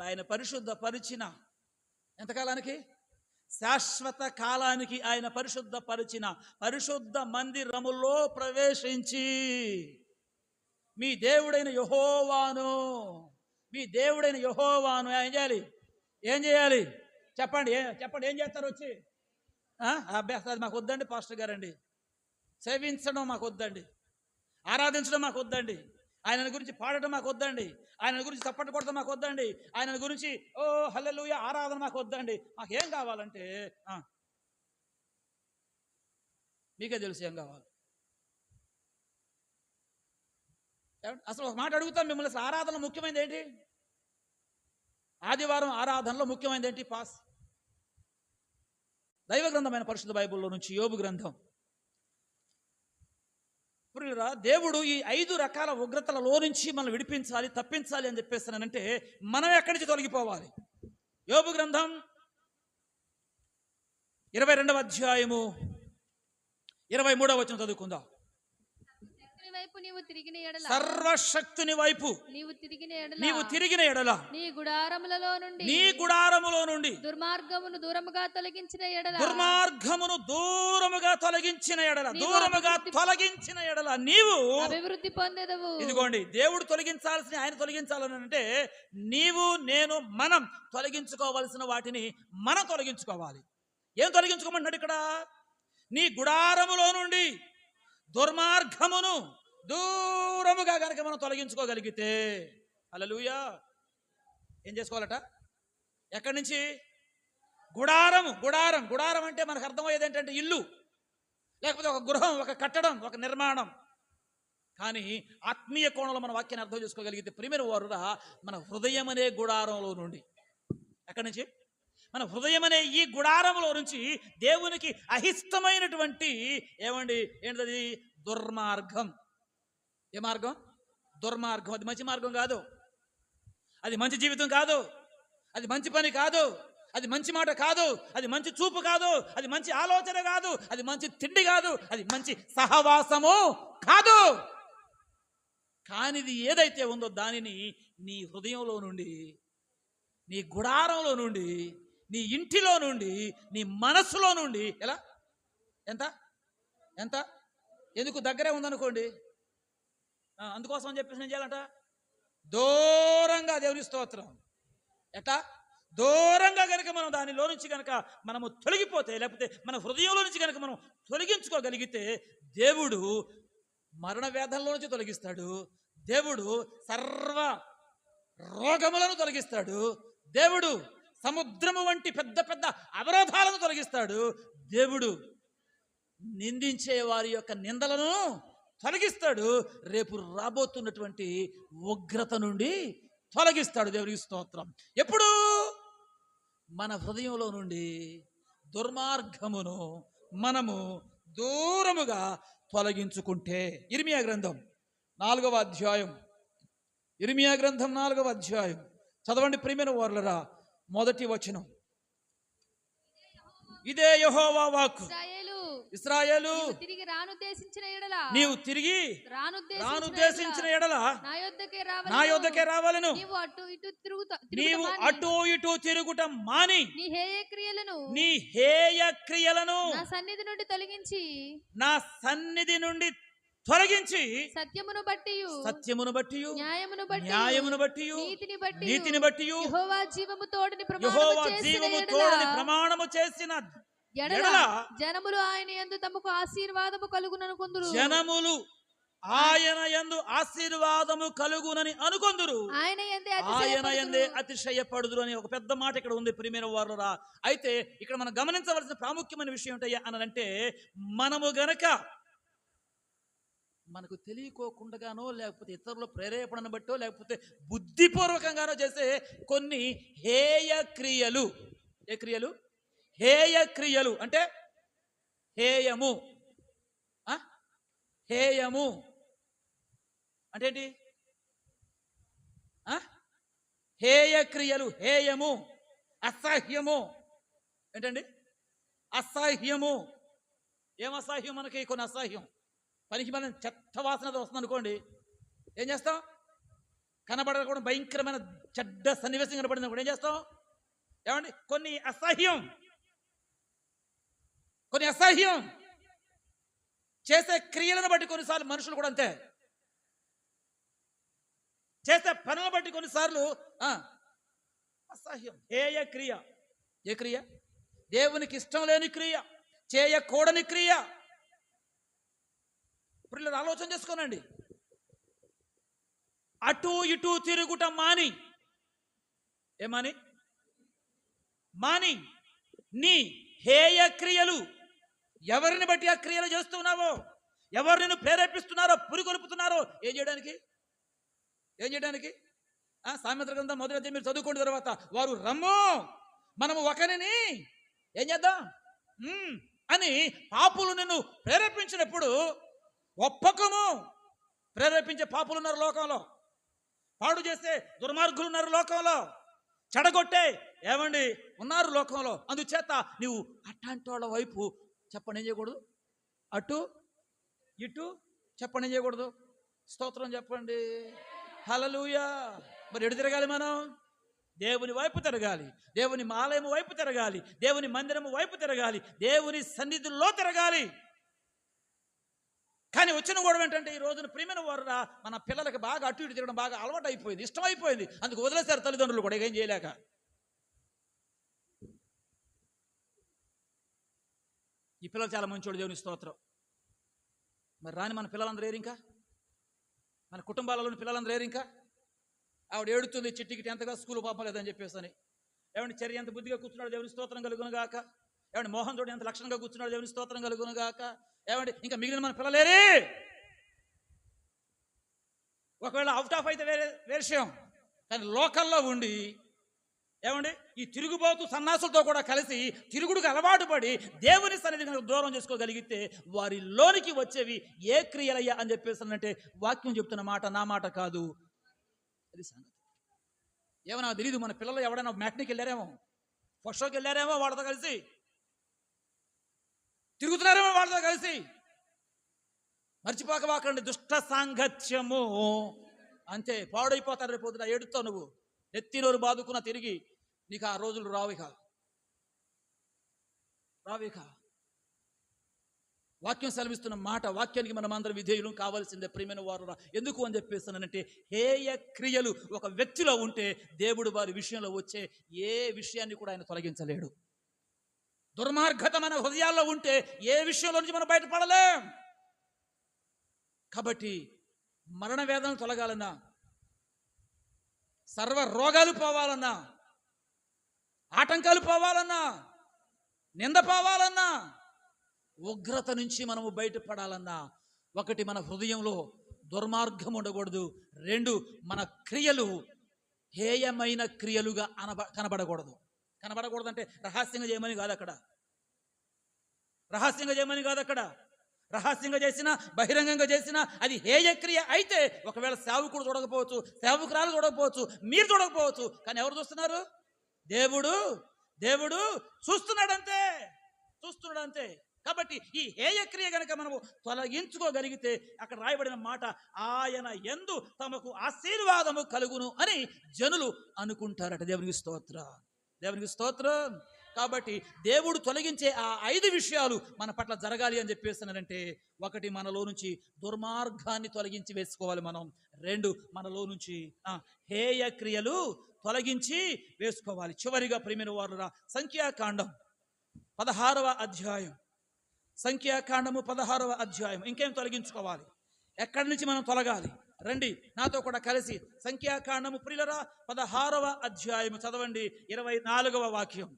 ఆయన పరిశుద్ధ పరిచిన ఎంతకాలానికి? శాశ్వత కాలానికి ఆయన పరిశుద్ధ పరిచిన పరిశుద్ధ మందిరములో ప్రవేశించి మీ దేవుడైన యెహోవాను ఏం చేయాలి? చెప్పండి ఏం చేస్తారు? వచ్చి అభ్యాసం అది మాకు వద్దండి పాస్టర్ గారండి, సేవించడం మాకు వద్దండి, ఆరాధించడం మాకు వద్దండి, ఆయన గురించి పాడటం మాకు వద్దండి, ఆయన గురించి చప్పట్లు కొడటం మాకు వద్దండి, ఆయన గురించి ఓ హల్లెలూయా ఆరాధన మాకు వద్దండి. మాకేం కావాలంటే మీకే తెలుసు ఏం కావాలి. అసలు ఒక మాట అడుగుతాం మిమ్మల్ని, అసలు ఆరాధనలో ముఖ్యమైనది ఏంటి? ఆదివారం ఆరాధనలో ముఖ్యమైనది ఏంటి? పాస్. దైవ గ్రంథమైన పరిశుద్ధ బైబిల్లో నుంచి యోబు గ్రంథం. ప్రియులారా, దేవుడు ఈ 5 రకాల ఉగ్రతలలో నుంచి మనం విడిపించాలి, తప్పించాలి అని చెప్పేస్తానంటే మనం ఎక్కడి నుంచి తొలగిపోవాలి? యోబు గ్రంథం 22వ అధ్యాయము 23వ వచనం చదువుకుందాం. సర్వశక్తుని వైపు నీవు తిరిగిన ఎడల నీ గుడారములో నుండి దుర్మార్గమును దూరముగా తొలగించిన ఎడల నీవు అభివృద్ధి పొందెదవు. ఇదిగోండి, దేవుడు తొలగించాల్సిన ఆయన తొలగించాలని అంటే నీవు నేను మనం తొలగించుకోవాల్సిన వాటిని మనం తొలగించుకోవాలి. ఏం తొలగించుకోమంటున్నాడు ఇక్కడ? నీ గుడారములో నుండి దుర్మార్గమును దూరముగా కనుక మనం తొలగించుకోగలిగితే, హల్లెలూయా, ఏం చేసుకోవాలట? ఎక్కడి నుంచి? గుడారం. గుడారం అంటే మనకు అర్థమయ్యేది ఏంటంటే ఇల్లు, లేకపోతే ఒక గృహం, ఒక కట్టడం, ఒక నిర్మాణం. కానీ ఆత్మీయ కోణంలో మన వాక్యాన్ని అర్థం చేసుకోగలిగితే ప్రియమైన వారురా, మన హృదయం అనే గుడారంలో నుండి, ఎక్కడి నుంచి? మన హృదయం అనే ఈ గుడారంలో నుంచి దేవునికి అహిష్టమైనటువంటి ఏంటది? దుర్మార్గం. ఏ మార్గం? దుర్మార్గం. అది మంచి మార్గం కాదు, అది మంచి జీవితం కాదు, అది మంచి పని కాదు, అది మంచి మాట కాదు, అది మంచి చూపు కాదు, అది మంచి ఆలోచన కాదు, అది మంచి తిండి కాదు, అది మంచి సహవాసము కాదు. కానిది ఏదైతే ఉందో దానిని నీ హృదయంలో నుండి, నీ గుడారంలో నుండి, నీ ఇంటిలో నుండి, నీ మనస్సులో నుండి ఎంత ఎందుకు దగ్గరే ఉందనుకోండి, అందుకోసం అని చెప్పేసి ఏం చేయాలంట? దూరంగా, దేవుని స్తోత్రం, దూరంగా కనుక మనం దానిలో నుంచి కనుక మనము తొలగిపోతే, లేకపోతే మన హృదయంలో నుంచి కనుక మనం తొలగించుకోగలిగితే దేవుడు మరణ వేదనలో నుంచి తొలగిస్తాడు, దేవుడు సర్వ రోగములను తొలగిస్తాడు, దేవుడు సముద్రము వంటి పెద్ద పెద్ద అవరోధాలను తొలగిస్తాడు, దేవుడు నిందించే వారి యొక్క నిందలను తొలగిస్తాడు, రేపు రాబోతున్నటువంటి ఉగ్రత నుండి తొలగిస్తాడు. దేవునికి స్తోత్రం. ఎప్పుడు? మన హృదయంలో నుండి దుర్మార్గమును మనము దూరముగా తొలగించుకుంటే. ఇర్మియా గ్రంథం 4వ అధ్యాయం, ఇర్మియా గ్రంథం 4వ అధ్యాయం చదవండి ప్రియమైన వారలారా, 1వ వచనం. ఇదే యెహోవా వాక్కు. ఇశ్రాయేలు, నీవు తిరిగి రానుద్దేశించిన ఎడల నా యొద్దకే రావాలను. నీవు అటు ఇటు తిరుగుట మాని నీ హేయ క్రియలను నా సన్నిధి నుండి తొలగించి సత్యమును బట్టి న్యాయమును బట్టి నీతిని బట్టి యెహోవా జీవము తోడని ప్రమాణము చేసిన జనములు ఆయన యందు తమకు ఆశీర్వాదము కలుగుననుకొందురు. జనములు ఆయన యందు ఆశీర్వాదము కలుగునని అనుకొందురు, ఆయన యందే అతిశయపడుదురు అని ఒక పెద్ద మాట ఇక్కడ ఉంది ప్రియమైన వారలారా. అయితే ఇక్కడ మనం గమనించవలసిన ప్రాముఖ్యమైన విషయం ఏంటయ్యా అనంటే, మనము గనక మనకు తెలియకోకుండానో, లేకపోతే ఇతరుల ప్రేరేపణను బట్టో, లేకపోతే బుద్ధిపూర్వకంగానో చేసే కొన్ని హేయ క్రియలు. ఏ క్రియలు? హేయ క్రియలు అంటే హేయము. హేయము అంటే ఏంటి? హేయ క్రియలు, హేయము, అసహ్యము. ఏంటండి అసహ్యము? ఏం అసహ్యం? మనకి కొన్ని అసహ్యం, పనికి మనం చెత్త వాసన వస్తుంది అనుకోండి, ఏం చేస్తాం? కనబడకుండా భయంకరమైన చెడ్డ సన్నివేశం కనబడింది అనుకోండి, ఏం చేస్తాం? ఏమండి? కొన్ని అసహ్యం చేసే క్రియలను బట్టి కొన్నిసార్లు మనుషులు కూడా అంతే, చేసే పనులను బట్టి కొన్నిసార్లు అసహ్యం, హేయ క్రియ. ఏ క్రియ? దేవునికి ఇష్టం లేని క్రియ, చేయకూడని క్రియ. ఇప్పుడు ఆలోచన చేసుకోనండి. అటు ఇటు తిరుగుట మాని, ఏమని మాని నీ హేయ క్రియలు, ఎవరిని బట్టి ఆ క్రియలు చేస్తున్నావో, ఎవరు నిన్ను ప్రేరేపిస్తున్నారో, పురికొల్పుతున్నారో ఏం చేయడానికి సామెతల గ్రంథం మొదటి అధ్యాయం మీరు చదువుకున్న తర్వాత వారు రమ్ము మనము ఒకరిని ఏం చేద్దాం అని పాపులు నిన్ను ప్రేరేపించినప్పుడు ఒప్పకము. ప్రేరేపించే పాపులు ఉన్నారు లోకంలో, పాడు చేసే దుర్మార్గులు ఉన్నారు లోకంలో, చెడగొట్టే ఏమండి ఉన్నారు లోకంలో. అందుచేత నువ్వు అట్లాంటి వాళ్ళ వైపు చెప్పండి ఏం చేయకూడదు, అటు ఇటు చెప్పండి ఏం చేయకూడదు. స్తోత్రం చెప్పండి, హల్లెలూయా. మరి ఎటు తిరగాలి మనం? దేవుని వైపు తిరగాలి, దేవుని ఆలయం వైపు తిరగాలి, దేవుని మందిరము వైపు తిరగాలి, దేవుని సన్నిధిలో తిరగాలి. కానీ వచ్చిన గొడవ ఏంటంటే ఈ రోజున ప్రియమైన వారు మన పిల్లలకి బాగా అటు ఇటు తిరగడం బాగా అలవాటు అయిపోయింది, ఇష్టం అయిపోయింది. అందుకు వదిలేశారు తల్లిదండ్రులు కూడా ఏం చేయలేక. ఈ పిల్లలు చాలా మంచోడు, దేవుని స్తోత్రం. మరి రాని మన పిల్లలందరూ ఏరు, ఇంకా మన కుటుంబాలలోని పిల్లలందరూ ఏరు. ఇంకా ఆవిడ ఏడుతుంది, చిట్టికి 10th క్లాస్ స్కూల్ పంపలేదని చెప్పేసి అని. ఏమంటే చర్య ఎంత బుద్ధిగా కూర్చున్నాడు, దేవుని స్తోత్రం కలుగును గాక. ఏమంటే మోహన్ తోడు ఎంత లక్షణంగా కూర్చున్నాడు, దేవుని స్తోత్రం కలుగును గాక. ఏమంటే ఇంకా మిగిలిన మన పిల్లలేరే. ఒకవేళ అవుట్ ఆఫ్ అయితే వేరే విషయం, కానీ లోకల్లో ఉండి ఏమండి ఈ తిరుగుబోతు సన్నాసులతో కూడా కలిసి తిరుగుడుకు అలవాటు పడి దేవుని సన్నిధిని దూరం చేసుకోగలిగితే వారిలోనికి వచ్చేవి ఏ క్రియలయ్యా అని చెప్పేసానంటే వాక్యం చెప్తున్న మాట నా మాట కాదు. అది సంగతి. ఏమన్నా తెలీదు, మన పిల్లలు ఎవడైనా మ్యాట్నికి వెళ్ళారేమో, ఫస్ట్ షోకి వెళ్ళారేమో, వాళ్ళతో కలిసి తిరుగుతున్నారేమో, వాళ్ళతో కలిసి. మర్చిపోకవాకండి, దుష్ట సాంగత్యము అంతే, పాడైపోతారు. రేపు పొద్దున ఏడుతావు నువ్వు, ఎత్తినోరు బాదుకున్న తిరిగి నీకు ఆ రోజులు రావిక. వాక్యం సెలవిస్తున్న మాట, వాక్యానికి మనం అందరం విధేయులు కావాల్సిందే ప్రియమైన వారు. ఎందుకు అని చెప్పేస్తున్నానంటే హేయ క్రియలు ఒక వ్యక్తిలో ఉంటే దేవుడు వారి విషయంలో వచ్చే ఏ విషయాన్ని కూడా ఆయన తొలగించలేడు. దుర్మార్గత మన హృదయాల్లో ఉంటే ఏ విషయంలో నుంచి మనం బయటపడలేం. కాబట్టి మరణ వేదనలు తొలగాలన్నా, సర్వ రోగాలు పోవాలన్నా, ఆటంకాలు పోవాలన్నా, నింద పోవాలన్నా, ఉగ్రత నుంచి మనము బయటపడాలన్నా, ఒకటి మన హృదయంలో దుర్మార్గం ఉండకూడదు, 2 మన క్రియలు హేయమైన క్రియలుగా కనబడకూడదు. అంటే రహస్యంగా చేయమని కాదు అక్కడ, రహస్యంగా చేసినా బహిరంగంగా చేసినా అది హేయక్రియ అయితే ఒకవేళ సేవకుడు చూడకపోవచ్చు, సేవకురాలు చూడకపోవచ్చు, మీరు చూడకపోవచ్చు, కానీ ఎవరు చూస్తున్నారు? దేవుడు చూస్తున్నాడంతే. కాబట్టి ఈ హేయక్రియ గనక మనము తొలగించుకోగలిగితే అక్కడ రాయబడిన మాట, ఆయన యందు తమకు ఆశీర్వాదము కలుగును అని జనులు అనుకుంటారట. దేవునికి స్తోత్రం. కాబట్టి దేవుడు తొలగించే ఆ 5 విషయాలు మన పట్ల జరగాలి అని చెప్పేస్తున్నానంటే, ఒకటి మనలో నుంచి దుర్మార్గాన్ని తొలగించి వేసుకోవాలి మనం. 2 మనలో నుంచి హేయ క్రియలు తొలగించి వేసుకోవాలి. చివరిగా ప్రియమైన వారురా, సంఖ్యాకాండం 16వ అధ్యాయం, సంఖ్యాకాండము 16వ అధ్యాయం. ఇంకేం తొలగించుకోవాలి, ఎక్కడి నుంచి మనం తొలగాలి? రండి నాతో కూడా కలిసి సంఖ్యాకాండము ప్రియులరా 16వ అధ్యాయము చదవండి, 24వ వాక్యం.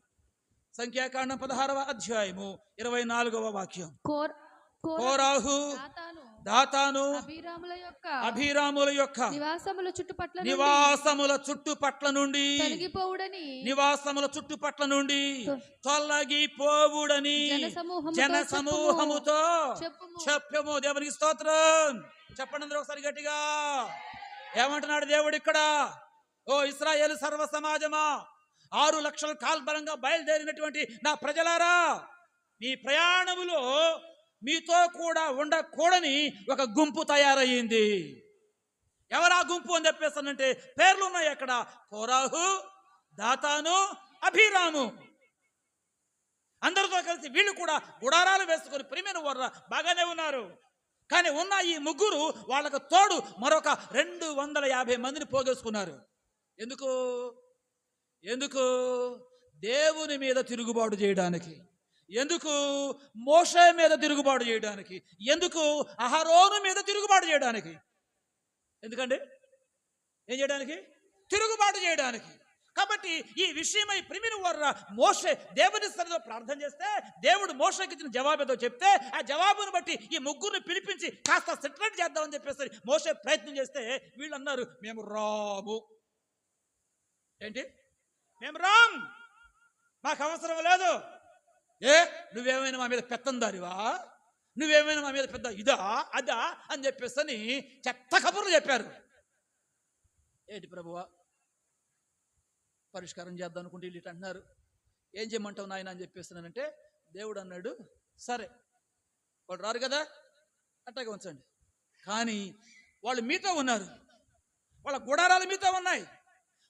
సంఖ్యాకాండం 16వ అధ్యాయము 24వ వాక్యం. కోరాహు దాతాను అభిరాముల యొక్క నివాసముల చుట్టుపట్ల నుండి తొలగిపోవుడని జనసమూహముతో చెప్పము. దేవునికి స్తోత్రం. చెప్పండి అందరూ ఒకసారి గట్టిగా. ఏమంటున్నాడు దేవుడు ఇక్కడ? ఓ ఇశ్రాయేలు సర్వ సమాజమా, 6 లక్షల కాల్బలంగా బయలుదేరినటువంటి నా ప్రజలారా, మీ ప్రయాణములో మీతో కూడా ఉండకూడని ఒక గుంపు తయారయ్యింది. ఎవరా గుంపు అని చెప్పేస్తానంటే పేర్లు ఉన్నాయి అక్కడ. కోరాహు, దాతాను, అభిరాము. అందరితో కలిసి వీళ్ళు కూడా గుడారాలు వేసుకొని ప్రియమైన వారు బాగానే ఉన్నారు. కానీ ఉన్న ఈ ముగ్గురు వాళ్ళకు తోడు మరొక 250 మందిని పోగేసుకున్నారు. ఎందుకు? దేవుని మీద తిరుగుబాటు చేయడానికి, ఎందుకు? మోషే మీద తిరుగుబాటు చేయడానికి. ఎందుకు? అహరోను మీద తిరుగుబాటు చేయడానికి. ఎందుకండి? ఏం చేయడానికి? తిరుగుబాటు చేయడానికి. కాబట్టి ఈ విషయమై ప్రిమిన వర్ర మోషే దేవుని సన్నిధిలో ప్రార్థన చేస్తే దేవుడు మోషేకి ఇచ్చిన జవాబు ఏదో చెప్తే ఆ జవాబును బట్టి ఈ ముగ్గురిని పిలిపించి కాస్త సెటిల్మెంట్ చేద్దామని చెప్పేసి మోషే ప్రయత్నం చేస్తే వీళ్ళు అన్నారు, మేము రాము. ఏంటి? మేము రాం, మాకు అవసరం లేదు. నువ్వేమైనా మా మీద పెత్తందారివా? నువ్వేమైనా మా మీద పెద్ద ఇదా అదా అని చెప్పేసి అని చెత్త కబుర్లు చెప్పారు. ఏంటి ప్రభువా, పరిష్కారం చేద్దాం అనుకుంటే వీళ్ళు ఇటు అంటున్నారు, ఏం చేయమంటావు నాయన అని చెప్పేస్తున్నానంటే దేవుడు అన్నాడు, సరే వాళ్ళు రారు కదా, అట్టాగే ఉంచండి. కానీ వాళ్ళు మీతో ఉన్నారు, వాళ్ళ గుడారాలు మీతో ఉన్నాయి,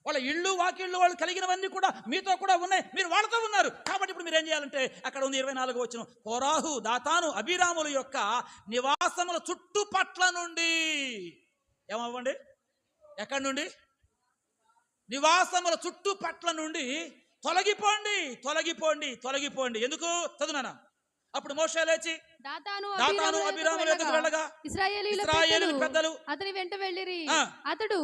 వాళ్ళ ఇళ్ళు వాకిళ్ళు వాళ్ళు కలిగినవన్నీ కూడా మీతో కూడా ఉన్నాయి, మీరు వాళ్ళతో ఉన్నారు. కాబట్టి ఇప్పుడు మీరు ఏం చేయాలంటే అక్కడ ఉంది 24వ వచనం, కోరాహు, దాతాను, అబీరాముల యొక్క నివాసముల చుట్టుపట్ల నుండి ఏమవ్వండి? ఎక్కడి నుండి? నివాసముల చుట్టుపట్ల నుండి తొలగిపోండి, తొలగిపోండి, తొలగిపోండి. ఎందుకు? చదువునా. అప్పుడు మోషే లేచి దాతాను అబీరాముల ఎదుగు వెళ్ళగా ఇశ్రాయేలీయుల పెద్దలు అతని వెంట వెళ్ళిరి. అతడు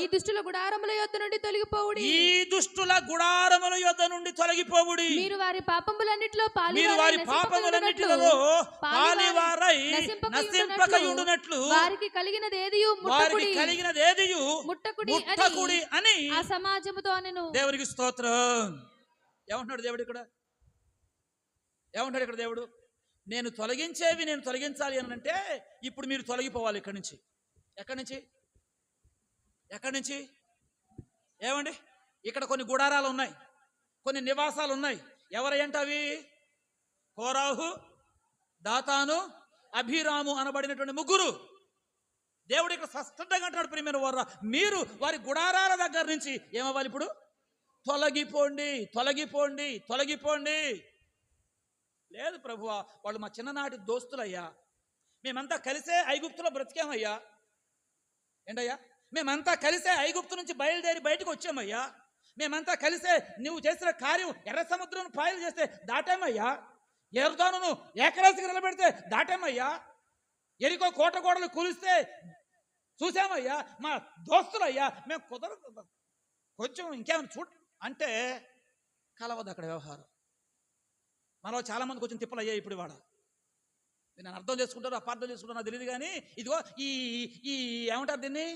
ఈ దుష్టుల గుడారముల యొద్ద నుండి తొలగిపోవుడి, ఈ దుష్టుల గుడారముల యొద్ద నుండి తొలగిపోవుడి, మీరు వారి పాపములన్నిటిలో పాలివారై నశింపకయుండునట్లు వారికి కలిగినదేదియు ముట్టకుడి అని ఆ సమాజముతో అనెను. దేవునికి స్తోత్రం. ఏమంటున్నాడు దేవుడు ఇక్కడ? ఏమంటాడు ఇక్కడ దేవుడు? నేను తొలగించేవి నేను తొలగించాలి అని అంటే ఇప్పుడు మీరు తొలగిపోవాలి ఇక్కడి నుంచి. ఎక్కడి నుంచి? ఎక్కడి నుంచి? ఏమండి? ఇక్కడ కొన్ని గుడారాలు ఉన్నాయి, కొన్ని నివాసాలు ఉన్నాయి. ఎవరంటే అవి? కోరాహు, దాతాను, అబీరాము అనబడినటువంటి ముగ్గురు. దేవుడు ఇక్కడ స్పష్టంగా అంటున్నాడు, ప్రియమైన వారా, మీరు వారి గుడారాల దగ్గర నుంచి ఏమవ్వాలి? ఇప్పుడు తొలగిపోండి, తొలగిపోండి, తొలగిపోండి. లేదు ప్రభువా, వాళ్ళు మా చిన్ననాటి దోస్తులయ్యా, మేమంతా కలిసే ఐగుప్తులో బ్రతికామయ్యా. ఏంటయ్యా? మేమంతా కలిసే ఐగుప్తు నుంచి బయలుదేరి బయటకు వచ్చామయ్యా. మేమంతా కలిసే నువ్వు చేసిన కార్యం ఎర్ర సముద్రం పాయలు చేస్తే దాటామయ్యా. ఎరుతాను ఏకరాశికి నిలబెడితే దాటామయ్యా. ఎరికో కోట గోడలు కూలిస్తే చూసామయ్యా. మా దోస్తులయ్యా, మేము కుదరదు, కొంచెం ఇంకేమైనా చూడ అంటే కలవదు అక్కడ వ్యవహారం. మనలో చాలా మందికి వచ్చిన తిప్పలు అయ్యాయి ఇప్పుడు. వాడ నేను అర్థం చేసుకుంటారు, అపార్థం చేసుకుంటారు నాకు తెలియదు. కానీ ఇదిగో ఈ ఏమంటారు దీన్ని?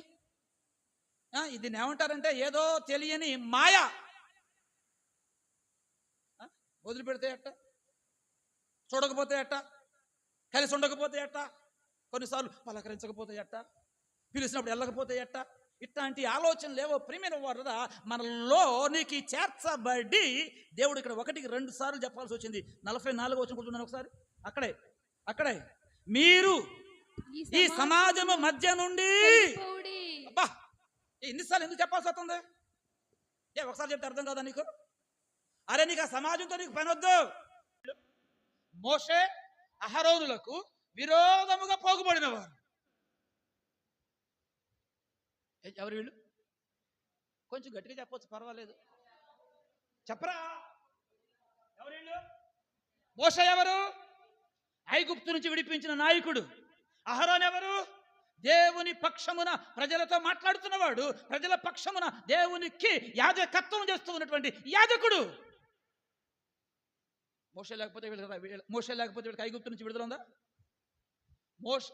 దీన్ని ఏమంటారంటే ఏదో తెలియని మాయ. వదిలిపెడితే ఎట్ట, చూడకపోతే ఎట్ట, కలిసి ఉండకపోతే ఎట్ట, కొన్నిసార్లు పలకరించకపోతే ఎట్ట, పిలిచినప్పుడు వెళ్ళకపోతే ఎట్ట, ఇట్లాంటి ఆలోచనలు ఏవో ప్రియమైన వారురా మనలో నీకు చేర్చబడి దేవుడు ఇక్కడ 1కి 2 సార్లు చెప్పాల్సి వచ్చింది. 44వ వచనం కూర్చున్నాను ఒకసారి. అక్కడే మీరు ఈ సమాజము మధ్య నుండి. అబ్బా, ఎన్నిసార్లు ఎందుకు చెప్పాల్సి వస్తుంది? ఒకసారి చెప్తే అర్థం కాదా నీకు? అరే నీకు ఆ సమాజంతో నీకు పని వద్దు. మోషే అహరోనులకు విరోధముగా పోగుబడిన వారు ఎవరు వీళ్ళు? కొంచెం గట్టిగా చెప్పవచ్చు, పర్వాలేదు, చెప్పరా. ఎవరు వీళ్ళు? మోషే ఎవరు? ఐగుప్తు నుంచి విడిపించిన నాయకుడు. అహరోన్ ఎవరు? దేవుని పక్షమున ప్రజలతో మాట్లాడుతున్నవాడు, ప్రజల పక్షమున దేవునికి యాజకత్వం చేస్తూ ఉన్నటువంటి యాజకుడు. మోషే లేకపోతే వీళ్ళకి ఐగుప్తు నుంచి విడుదల ఉందా?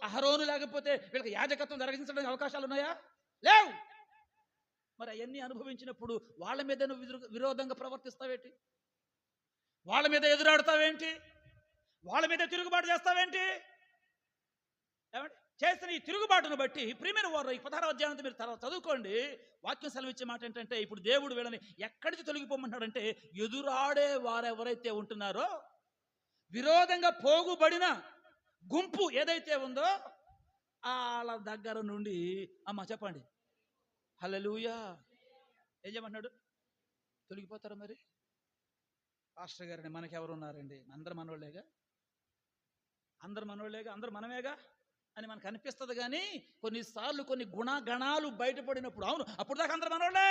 అహరోను లేకపోతే వీళ్ళకి యాజకత్వం జరిగించడానికి అవకాశాలు ఉన్నాయా? లేవు. మరి అవన్నీ అనుభవించినప్పుడు వాళ్ళ మీద నువ్వు విరోధంగా ప్రవర్తిస్తావేంటి? వాళ్ళ మీద ఎదురాడుతావేంటి? వాళ్ళ మీద తిరుగుబాటు చేస్తావేంటి? ఏమంటే చేసిన ఈ తిరుగుబాటును బట్టి ప్రియమైన వారు ఈ 16వ అధ్యాయంతో మీరు తర్వాత చదువుకోండి. వాక్యం సెలవిచ్చే మాట ఏంటంటే ఇప్పుడు దేవుడు వీళ్ళని ఎక్కడికి తొలగిపోమంటాడంటే ఎదురాడే వారెవరైతే ఉంటున్నారో, విరోధంగా పోగుబడిన గుంపు ఏదైతే ఉందో వాళ్ళ దగ్గర నుండి అమ్మ చెప్పండి హల్లెలూయా. ఏం చేయమంటున్నాడు? తొలగిపోతారు. మరి పాస్టర్ గారండి మనకెవరు ఉన్నారండి? అందరు మనోళ్ళేగా, అందరు మనమేగా అని మనకు అనిపిస్తుంది. కానీ కొన్నిసార్లు కొన్ని గుణగణాలు బయటపడినప్పుడు అవును అప్పుడు దాకా అందరు మనోళ్ళే.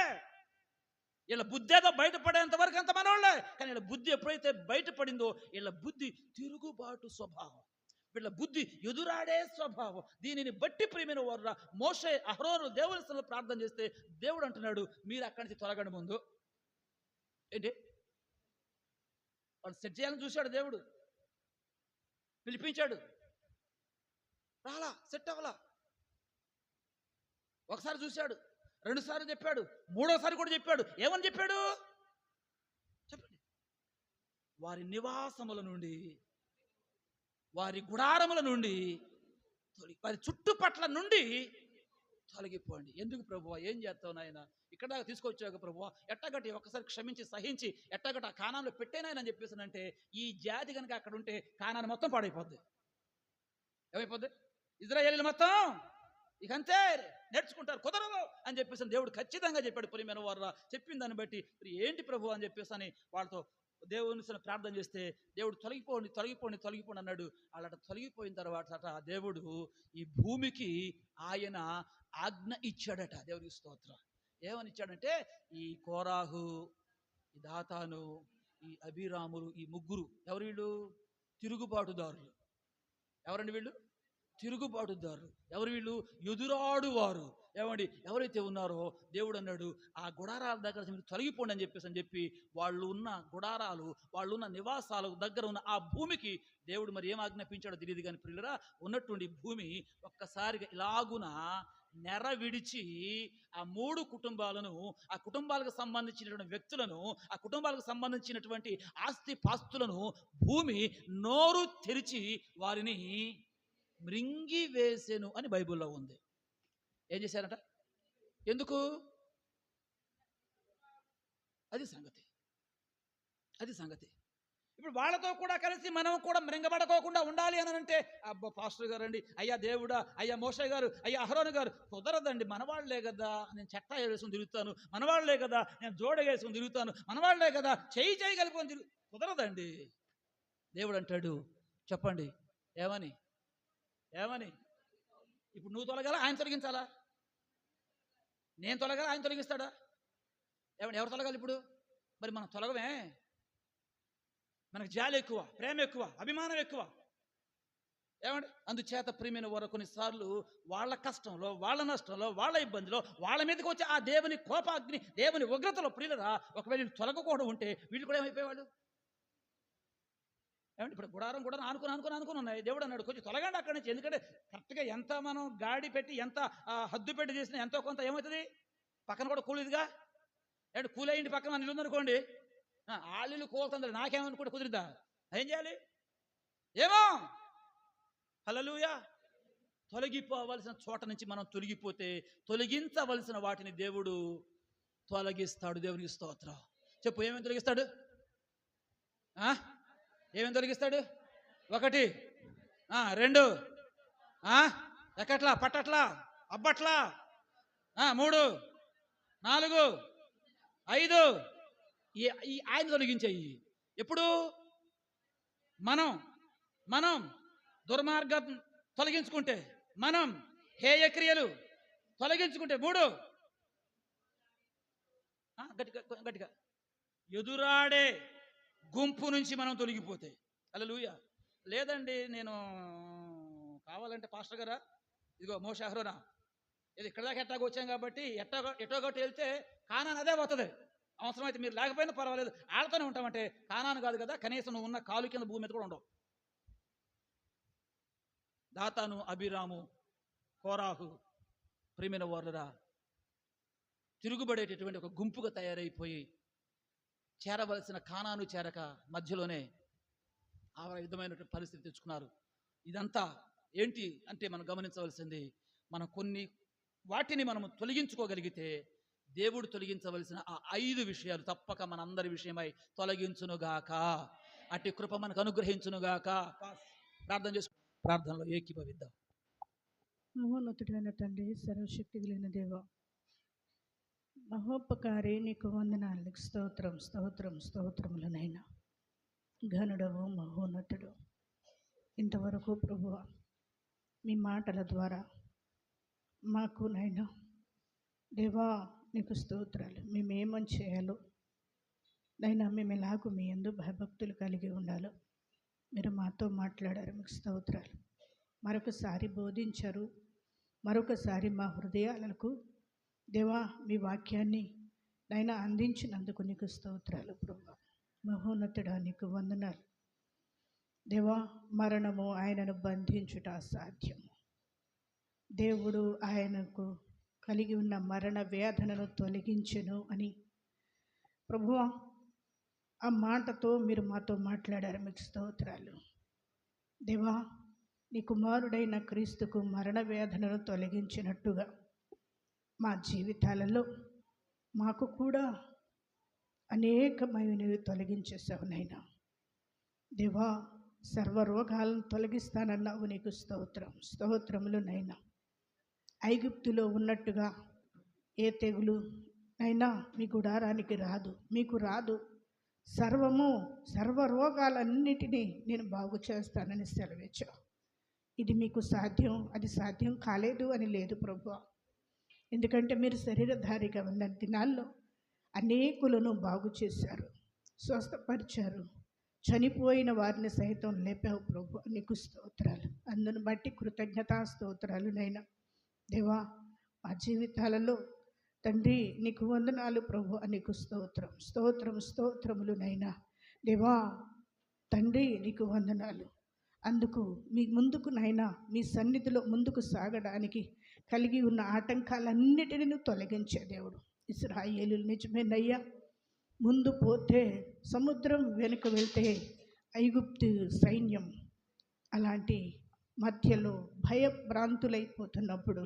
వీళ్ళ బుద్ధి ఏదో బయటపడేంత వరకు అంత మనోళ్ళే, కానీ వీళ్ళ బుద్ధి ఎప్పుడైతే బయటపడిందో వీళ్ళ బుద్ధి తిరుగుబాటు స్వభావం, వీళ్ళ బుద్ధి ఎదురాడే స్వభావం. దీనిని బట్టి ప్రియమైన వారురా, మోషే అహరోను దేవుని సన్నిధిలో ప్రార్థన చేస్తే దేవుడు అంటున్నాడు, మీరు అక్కడి నుంచి తొలగండి. ముందు ఏంటి వాళ్ళు సెట్ చేయాలని చూశాడు దేవుడు, పిలిపించాడు, రాలా, సెట్ అవ్వలా. ఒకసారి చూశాడు, రెండుసార్లు చెప్పాడు, మూడోసారి కూడా చెప్పాడు. ఏమని చెప్పాడు చెప్పండి? వారి నివాసముల నుండి, వారి గుడారముల నుండి, వారి చుట్టుపట్ల నుండి తొలగిపోండి. ఎందుకు ప్రభువా, ఏం చేస్తావు నాయన, ఇక్కడ దాకా తీసుకొచ్చాక ప్రభువా, ఎట్టగట్టి ఒక్కసారి క్షమించి సహించి ఎట్టగట్టి ఆ కానాన్లో పెట్టేనాయని చెప్పేసానంటే, ఈ జాతి కనుక అక్కడ ఉంటే కానాన్ని మొత్తం పాడైపోద్ది. ఏమైపోద్ది? ఇజ్రాయేలీలు మొత్తం ఇకంతే నేర్చుకుంటారు, కుదరదు అని చెప్పేసి దేవుడు ఖచ్చితంగా చెప్పాడు. ప్రియమైన వారు చెప్పిన దాన్ని బట్టి ఏంటి ప్రభు అని చెప్పేసి అని వాళ్ళతో దేవుని ప్రార్థన చేస్తే దేవుడు తొలగిపోండి తొలగిపోండి తొలగిపోండి అన్నాడు. అలా తొలగిపోయిన తర్వాత దేవుడు ఈ భూమికి ఆయన ఆజ్ఞ ఇచ్చాడట. దేవునికి స్తోత్రం. ఏమని ఇచ్చాడంటే, ఈ కోరాహు, ఈ దాతాను, ఈ అభిరాములు, ఈ ముగ్గురు ఎవరు? వీళ్ళు తిరుగుబాటుదారులు. ఎవరండి వీళ్ళు? తిరుగుబాటుదారులు. ఎవరు వీళ్ళు? ఎదురాడువారు. ఏమండి, ఎవరైతే ఉన్నారో దేవుడు అన్నాడు, ఆ గుడారాల దగ్గర మీరు తొలగిపోండి అని చెప్పి వాళ్ళు ఉన్న గుడారాలు, వాళ్ళు ఉన్న నివాసాలు దగ్గర ఉన్న ఆ భూమికి దేవుడు మరి ఏం ఆజ్ఞాపించాడో తెలియదు కానీ ప్రియులరా, ఉన్నటువంటి భూమి ఒక్కసారిగా ఇలాగున నెర విడిచి ఆ మూడు కుటుంబాలను, ఆ కుటుంబాలకు సంబంధించినటువంటి వ్యక్తులను, ఆ కుటుంబాలకు సంబంధించినటువంటి ఆస్తి పాస్తులను భూమి నోరు తెరిచి వారిని మృంగి వేసెను అని బైబిల్లో ఉంది. ఏం చేశారంట? ఎందుకు? అది సంగతి, అది సంగతి. ఇప్పుడు వాళ్ళతో కూడా కలిసి మనం కూడా మృంగబడకోకుండా ఉండాలి అని అంటే, అబ్బా పాస్టర్ గారు అండి, అయ్యా దేవుడా, అయ్యా మోషే గారు, అయ్యా అహరోను గారు, కుదరదండి, మనవాళ్లే కదా నేను చెట్ట వేసుకుని తిరుగుతాను, మనవాళ్లే కదా నేను జోడ వేసుకుని తిరుగుతాను, మనవాళ్లే కదా చేయి కలుపుకొని కుదరదండి. దేవుడు అంటాడు, చెప్పండి ఏమని? ఏమని? ఇప్పుడు నువ్వు తొలగాల, ఆయన తొలగించాలా? నేను తొలగాల, ఆయన తొలగిస్తాడా? ఏమండి, ఎవరు తొలగాలి ఇప్పుడు? మరి మనం తొలగమే. మనకు జాలి ఎక్కువ, ప్రేమ ఎక్కువ, అభిమానం ఎక్కువ. ఏమండి, అందుచేత ప్రియమైన వారు కొన్నిసార్లు వాళ్ళ కష్టంలో, వాళ్ళ నష్టంలో, వాళ్ళ ఇబ్బందిలో, వాళ్ళ మీదకి వచ్చే ఆ దేవుని కోపాగ్ని, దేవుని ఉగ్రతలో ప్రియులరా, ఒకవేళ వీళ్ళు తొలగకూడదు ఉంటే వీళ్ళు కూడా ఏమైపోయేవాళ్ళు? ఏమంటే ఇప్పుడు గుడారం అనుకుని ఉన్నాయి. దేవుడు అన్నాడు, కొంచెం తొలగండి అక్కడి నుంచి. ఎందుకంటే కరెక్ట్గా ఎంత మనం గాడి పెట్టి, ఎంత హద్దు పెట్టి చేసినా ఎంతో కొంత ఏమవుతుంది? పక్కన కూడా కూలిదిగా. ఏమంటే కూలయ్యింది పక్కన మన ఇల్లు ఉందనుకోండి, ఆళ్ళు కూలుతుంది, నాకేమనుకుంటే కుదిరిద్దా? ఏం చేయాలి? ఏమో హల్లెలూయా. తొలగిపోవలసిన చోట నుంచి మనం తొలగిపోతే, తొలగించవలసిన వాటిని దేవుడు తొలగిస్తాడు. దేవునికి స్తోత్రం. చెప్పు, ఏమేమి తొలగిస్తాడు? ఏమేమి తొలగిస్తాడు? 1, 2, ఎక్కట్లా, పట్టట్లా, అబ్బట్లా, 3, 4, 5 ఈ ఆయన తొలగించాయి. ఎప్పుడు? మనం దుర్మార్గం తొలగించుకుంటే, మనం హేయక్రియలు తొలగించుకుంటే, 3 గట్టిగా ఎదురాడే గుంపు నుంచి మనం తొలగిపోతే. హల్లెలూయా. లేదండి, నేను కావాలంటే పాస్టర్ గారా, ఇదిగో మోషే అహరోనా, ఇది ఇక్కడ దాకా ఎట్టాగో వచ్చాం కాబట్టి ఎటో గట్టు వెళ్తే కానాన్ అదే పోతుంది. అవసరమైతే మీరు లేకపోయినా పర్వాలేదు, ఆళ్ళతోనే ఉంటామంటే కానాను కాదు కదా, కనీసం నువ్వు ఉన్న కాలు కింద భూమి మీద కూడా ఉండవు. దాతాను, అభిరాము, కోరాహు ప్రియమైన వారులరా, తిరుగుబడేటటువంటి ఒక గుంపుగా తయారైపోయి చేరవలసిన కానాను చేరక మధ్యలోనే ఆ విధమైనటువంటి పరిస్థితి తెచ్చుకున్నారు. ఇదంతా ఏంటి అంటే మనం గమనించవలసింది, మనం కొన్ని వాటిని మనము తొలగించుకోగలిగితే దేవుడు తొలగించవలసిన ఆ 5 విషయాలు తప్పక మనందరి విషయమై తొలగించునుగాక. అట్టి కృప మనకు అనుగ్రహించునుగాక. ప్రార్థన చేసుకు, ప్రార్థనలో ఏకీభవిద్దాం. మహోన్నతుడైన తండ్రి, సర్వశక్తి కలిగిన దేవ, మహోపకారి, నీకు వందనాలు, స్తోత్రం స్తోత్రం స్తోత్రములనైనా. ఘనుడవు, మహోన్నతుడు, ఇంతవరకు ప్రభువ మీ మాటల ద్వారా మాకు నైనా దేవా నీకు స్తోత్రాలు. మేమేమని చేయాలో నైనా మేము ఎలాగో మీ యందు భయభక్తులు కలిగి ఉండాలో మీరు మాతో మాట్లాడారు. మీకు స్తోత్రాలు. మరొకసారి బోధించారు. మరొకసారి మా హృదయాలకు దేవా మీ వాక్యాన్ని నైనా అందించినందుకు నీకు స్తోత్రాలు ప్రభువా. మహోన్నతుడా నీకు వందనాలు. దేవా, మరణము ఆయనను బంధించుట అసాధ్యము. దేవుడు ఆయనకు కలిగి ఉన్న మరణ వేదనను తొలగించెను అని ప్రభువా ఆ మాటతో మీరు మాతో మాట్లాడారు. మీకు స్తోత్రాలు. దేవా, నీ కుమారుడైన క్రీస్తుకు మరణ వేదనను తొలగించినట్టుగా మా జీవితాలలో మాకు కూడా అనేకమైనవి తొలగించేసావు నైనా. దేవా, సర్వరోగాలను తొలగిస్తానన్నావు. నీకు స్తోత్రం. స్తోత్రములు నైనా. ఐగుప్తులో ఉన్నట్టుగా ఏ తెగులు అయినా మీ గుడారానికి రాదు, మీకు రాదు. సర్వరోగాలన్నిటినీ నేను బాగు చేస్తానని సెలవిచ్చావు. ఇది మీకు సాధ్యం, అది సాధ్యం కాలేదు అని లేదు ప్రభువా. ఎందుకంటే మీరు శరీరధారిగా ఉన్న దినాల్లో అనేకులను బాగు చేశారు, స్వస్థపరిచారు, చనిపోయిన వారిని సైతం లేపావు ప్రభు. నీకు స్తోత్రాలు. అందును బట్టి కృతజ్ఞతా స్తోత్రాలు నైనా. దేవా, మా జీవితాలలో తండ్రి నీకు వందనాలు ప్రభు. నీకు స్తోత్రం, స్తోత్రం, స్తోత్రములు నైనా. దేవా తండ్రి నీకు వందనాలు. అందుకు మీ ముందుకు నైనా మీ సన్నిధిలో ముందుకు సాగడానికి కలిగి ఉన్న ఆటంకాలన్నిటిని తొలగించే దేవుడు. ఇశ్రాయేలీయులు నిజమేనయ్యా, ముందు పోతే సముద్రం, వెనుక వెళ్తే ఐగుప్తు సైన్యం, అలాంటి మధ్యలో భయభ్రాంతులైపోతున్నప్పుడు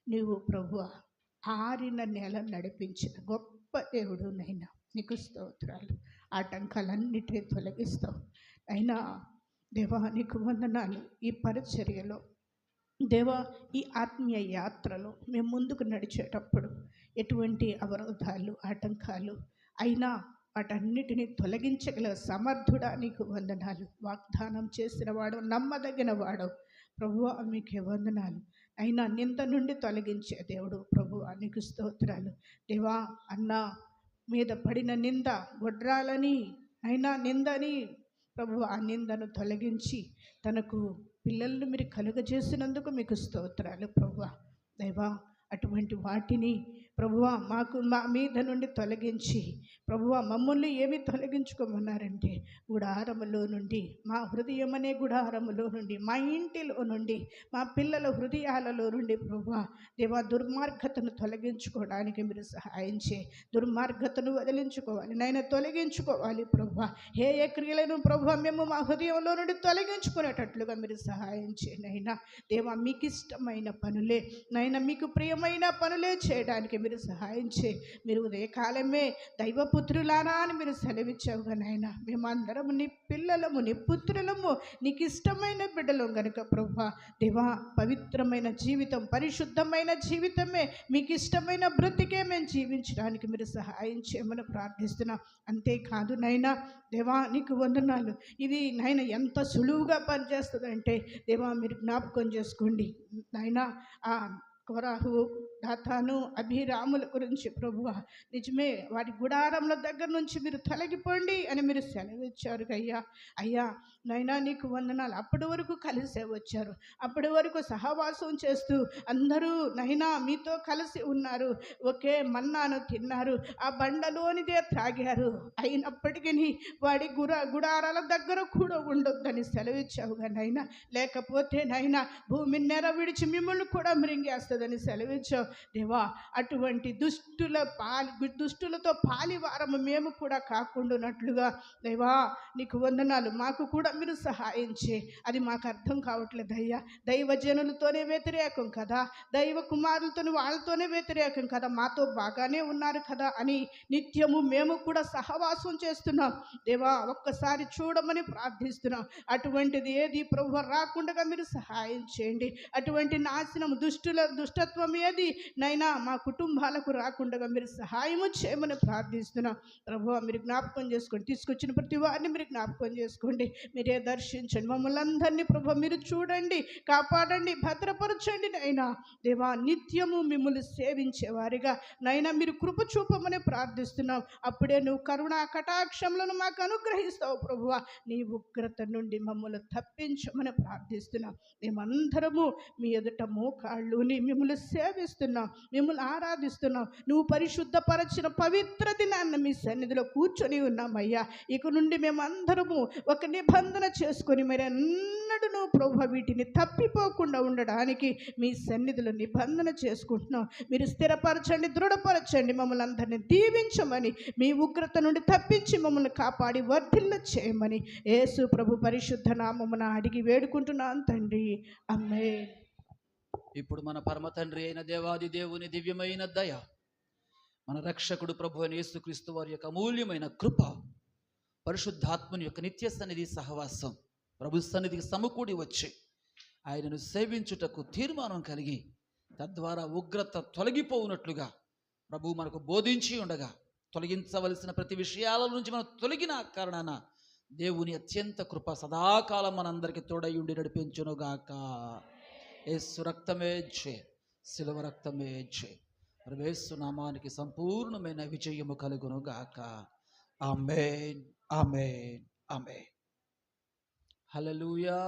నీవు ప్రభువా ఆరిన నేల నడిపించిన గొప్ప దేవుడు నైనా. నీకు స్తోత్రాలు. ఆటంకాలన్నిటినీ తొలగిస్తావు అయినా. దేవా నీకు వందనాలు. ఈ పరిచర్యలో దేవా, ఈ ఆత్మీయ యాత్రలో మేము ముందుకు నడిచేటప్పుడు ఎటువంటి అవరోధాలు, ఆటంకాలు అయినా వాటన్నిటినీ తొలగించగల సమర్థుడా నీకు వందనాలు. వాగ్దానం చేసిన వాడు, నమ్మదగిన వాడు ప్రభువా, మీకే వందనాలు. అయినా నింద నుండి తొలగించే దేవుడు ప్రభువా, నీకు స్తోత్రాలు. దేవా, అన్న మీద పడిన నింద గొడ్రాలని అయినా నిందని ప్రభువా, ఆ నిందను తొలగించి తనకు పిల్లలను మీరు కలుగజేసినందుకు మీకు స్తోత్రాలు ప్రభువా. దేవా, అటువంటి వాటిని ప్రభువా మా మీద నుండి తొలగించి ప్రభువా మమ్మల్ని ఏమి తొలగించుకోమన్నారంటే గుడారములో నుండి, మా హృదయం అనే గుడారములో నుండి, మా ఇంటిలో నుండి, మా పిల్లల హృదయాలలో నుండి ప్రభువా దేవా దుర్మార్గతను తొలగించుకోవడానికి మీరు సహాయం చేయి. దుర్మార్గతను వదిలించుకోవాలి నైనా, తొలగించుకోవాలి ప్రభువా. ఏ క్రియలను ప్రభువా మేము మా హృదయంలో నుండి తొలగించుకునేటట్లుగా మీరు సహాయం చేయండి అయినా. దేవా మీకు ఇష్టమైన పనులే నైనా, మీకు ప్రియమైన పనులే చేయడానికి మీరు సహాయం చేయి. మీరు ఉదయకాలమే దైవపుత్రులారా అని మీరు సెలవిచ్చావుగా నాయనా. మేమందరం నీ పిల్లలము, నీ పుత్రులము, నీకు ఇష్టమైన బిడ్డలు కనుక ప్రభువా దేవా పవిత్రమైన జీవితం, పరిశుద్ధమైన జీవితమే, మీకు ఇష్టమైన బ్రతికే మేము జీవించడానికి మీరు సహాయం చేయమని ప్రార్థిస్తున్నాం. అంతేకాదు నైనా దేవా నీకు వందనాలు. ఇది నాయన ఎంత సులువుగా పనిచేస్తుందంటే దేవా మీరు జ్ఞాపకం చేసుకోండి నాయనా. ఆ కోరాహు, దాతాను, అభిరాముల గురించి ప్రభువా నిజమే, వాటి గుడారముల దగ్గర నుంచి మీరు తొలగిపోండి అని మీరు సెలవిచ్చారు అయ్యా. అయ్యా నైనా నీకు వందనాలు. అప్పటి వరకు కలిసే వచ్చారు, అప్పటి వరకు సహవాసం చేస్తూ అందరూ నైనా మీతో కలిసి ఉన్నారు, ఒకే మన్నాను తిన్నారు, ఆ బండలోనిదే త్రాగారు. అయినప్పటికీ వాడి గుడారాల దగ్గర కూడా ఉండొద్దని సెలవిచ్చావుగా నైనా. లేకపోతే నైనా భూమి నెర విడిచి మిమ్మల్ని కూడా మృంగేస్తుందని సెలవిచ్చావు దేవా. అటువంటి దుష్టులతో పాలివారము మేము కూడా కాకుండానట్లుగా దేవా నీకు వందనాలు. మాకు కూడా మీరు సహాయం చేయి. అది మాకు అర్థం కావట్లేదు అయ్యా. దైవజనులతోనే వ్యతిరేకం కదా, దైవ కుమారులతోనే వాళ్ళతోనే వ్యతిరేకం కదా, మాతో బాగానే ఉన్నారు కదా అని నిత్యము మేము కూడా సహవాసం చేస్తున్నాం దేవా. ఒక్కసారి చూడమని ప్రార్థిస్తున్నాం. అటువంటిది ఏది ప్రభు రాకుండా మీరు సహాయం చేయండి. అటువంటి నాశనం దుష్టత్వం ఏది నైనా మా కుటుంబాలకు రాకుండా మీరు సహాయము చేయమని ప్రార్థిస్తున్నాం. ప్రభువా మీరు జ్ఞాపకం చేసుకోండి, తీసుకొచ్చిన ప్రతి వారిని మీరు జ్ఞాపకం చేసుకోండి, మీరే దర్శించండి, మమ్మల్ని అందరినీ ప్రభువా మీరు చూడండి, కాపాడండి, భద్రపరచండి. నైనా దేవా నిత్యము మిమ్మల్ని సేవించేవారిగా నైనా మీరు కృప చూపమని ప్రార్థిస్తున్నాం. అప్పుడే నువ్వు కరుణా కటాక్షములను మాకు అనుగ్రహిస్తావు ప్రభువా. నీ ఉగ్రత నుండి మమ్మల్ని తప్పించమని ప్రార్థిస్తున్నాం. మేమందరము మీ ఎదుట మోకాళ్ళుని మిమ్మల్ని సేవిస్తున్నాం, మిమ్మల్ని ఆరాధిస్తున్నాం. నువ్వు పరిశుద్ధపరచిన పవిత్ర దినాన్ని మీ సన్నిధిలో కూర్చొని ఉన్నామయ్యా. ఇక నుండి మేమందరము ఒక నిబంధన చేసుకొని మరి ఎన్నడూ ప్రభువా వీటిని తప్పిపోకుండా ఉండడానికి మీ సన్నిధిలో నిబంధన చేసుకుంటున్నాం. మీరు స్థిరపరచండి, దృఢపరచండి, మమ్మల్ని అందరినీ దీవించమని, మీ ఉగ్రత నుండి తప్పించి మమ్మల్ని కాపాడి వర్ధిల్ల చేయమని యేసు ప్రభు పరిశుద్ధ నామమున అడిగి వేడుకుంటున్నాను తండ్రి, ఆమేన్. ఇప్పుడు మన పరమ తండ్రి అయిన దేవాది దేవుని దివ్యమైన దయ, మన రక్షకుడు ప్రభు అయిన యేసుక్రీస్తు వారి యొక్క అమూల్యమైన కృప, పరిశుద్ధాత్మని యొక్క నిత్య సన్నిధి సహవాసం ప్రభు సన్నిధికి సమకూడి వచ్చి ఆయనను సేవించుటకు తీర్మానం కలిగి తద్వారా ఉగ్రత తొలగిపోవునట్లుగా ప్రభు మనకు బోధించి ఉండగా, తొలగించవలసిన ప్రతి విషయాల నుంచి మనం తొలగిన కారణాన దేవుని అత్యంత కృప సదాకాలం మనందరికీ తోడై ఉండి నడిపించునుగాక. యేసు రక్తమే జయ, శిలువ రక్తమే జయ. యేసు నామానికి సంపూర్ణమైన విజయము కలుగునుగాక. ఆమేన్, ఆమేన్, ఆమేన్. హల్లెలూయా.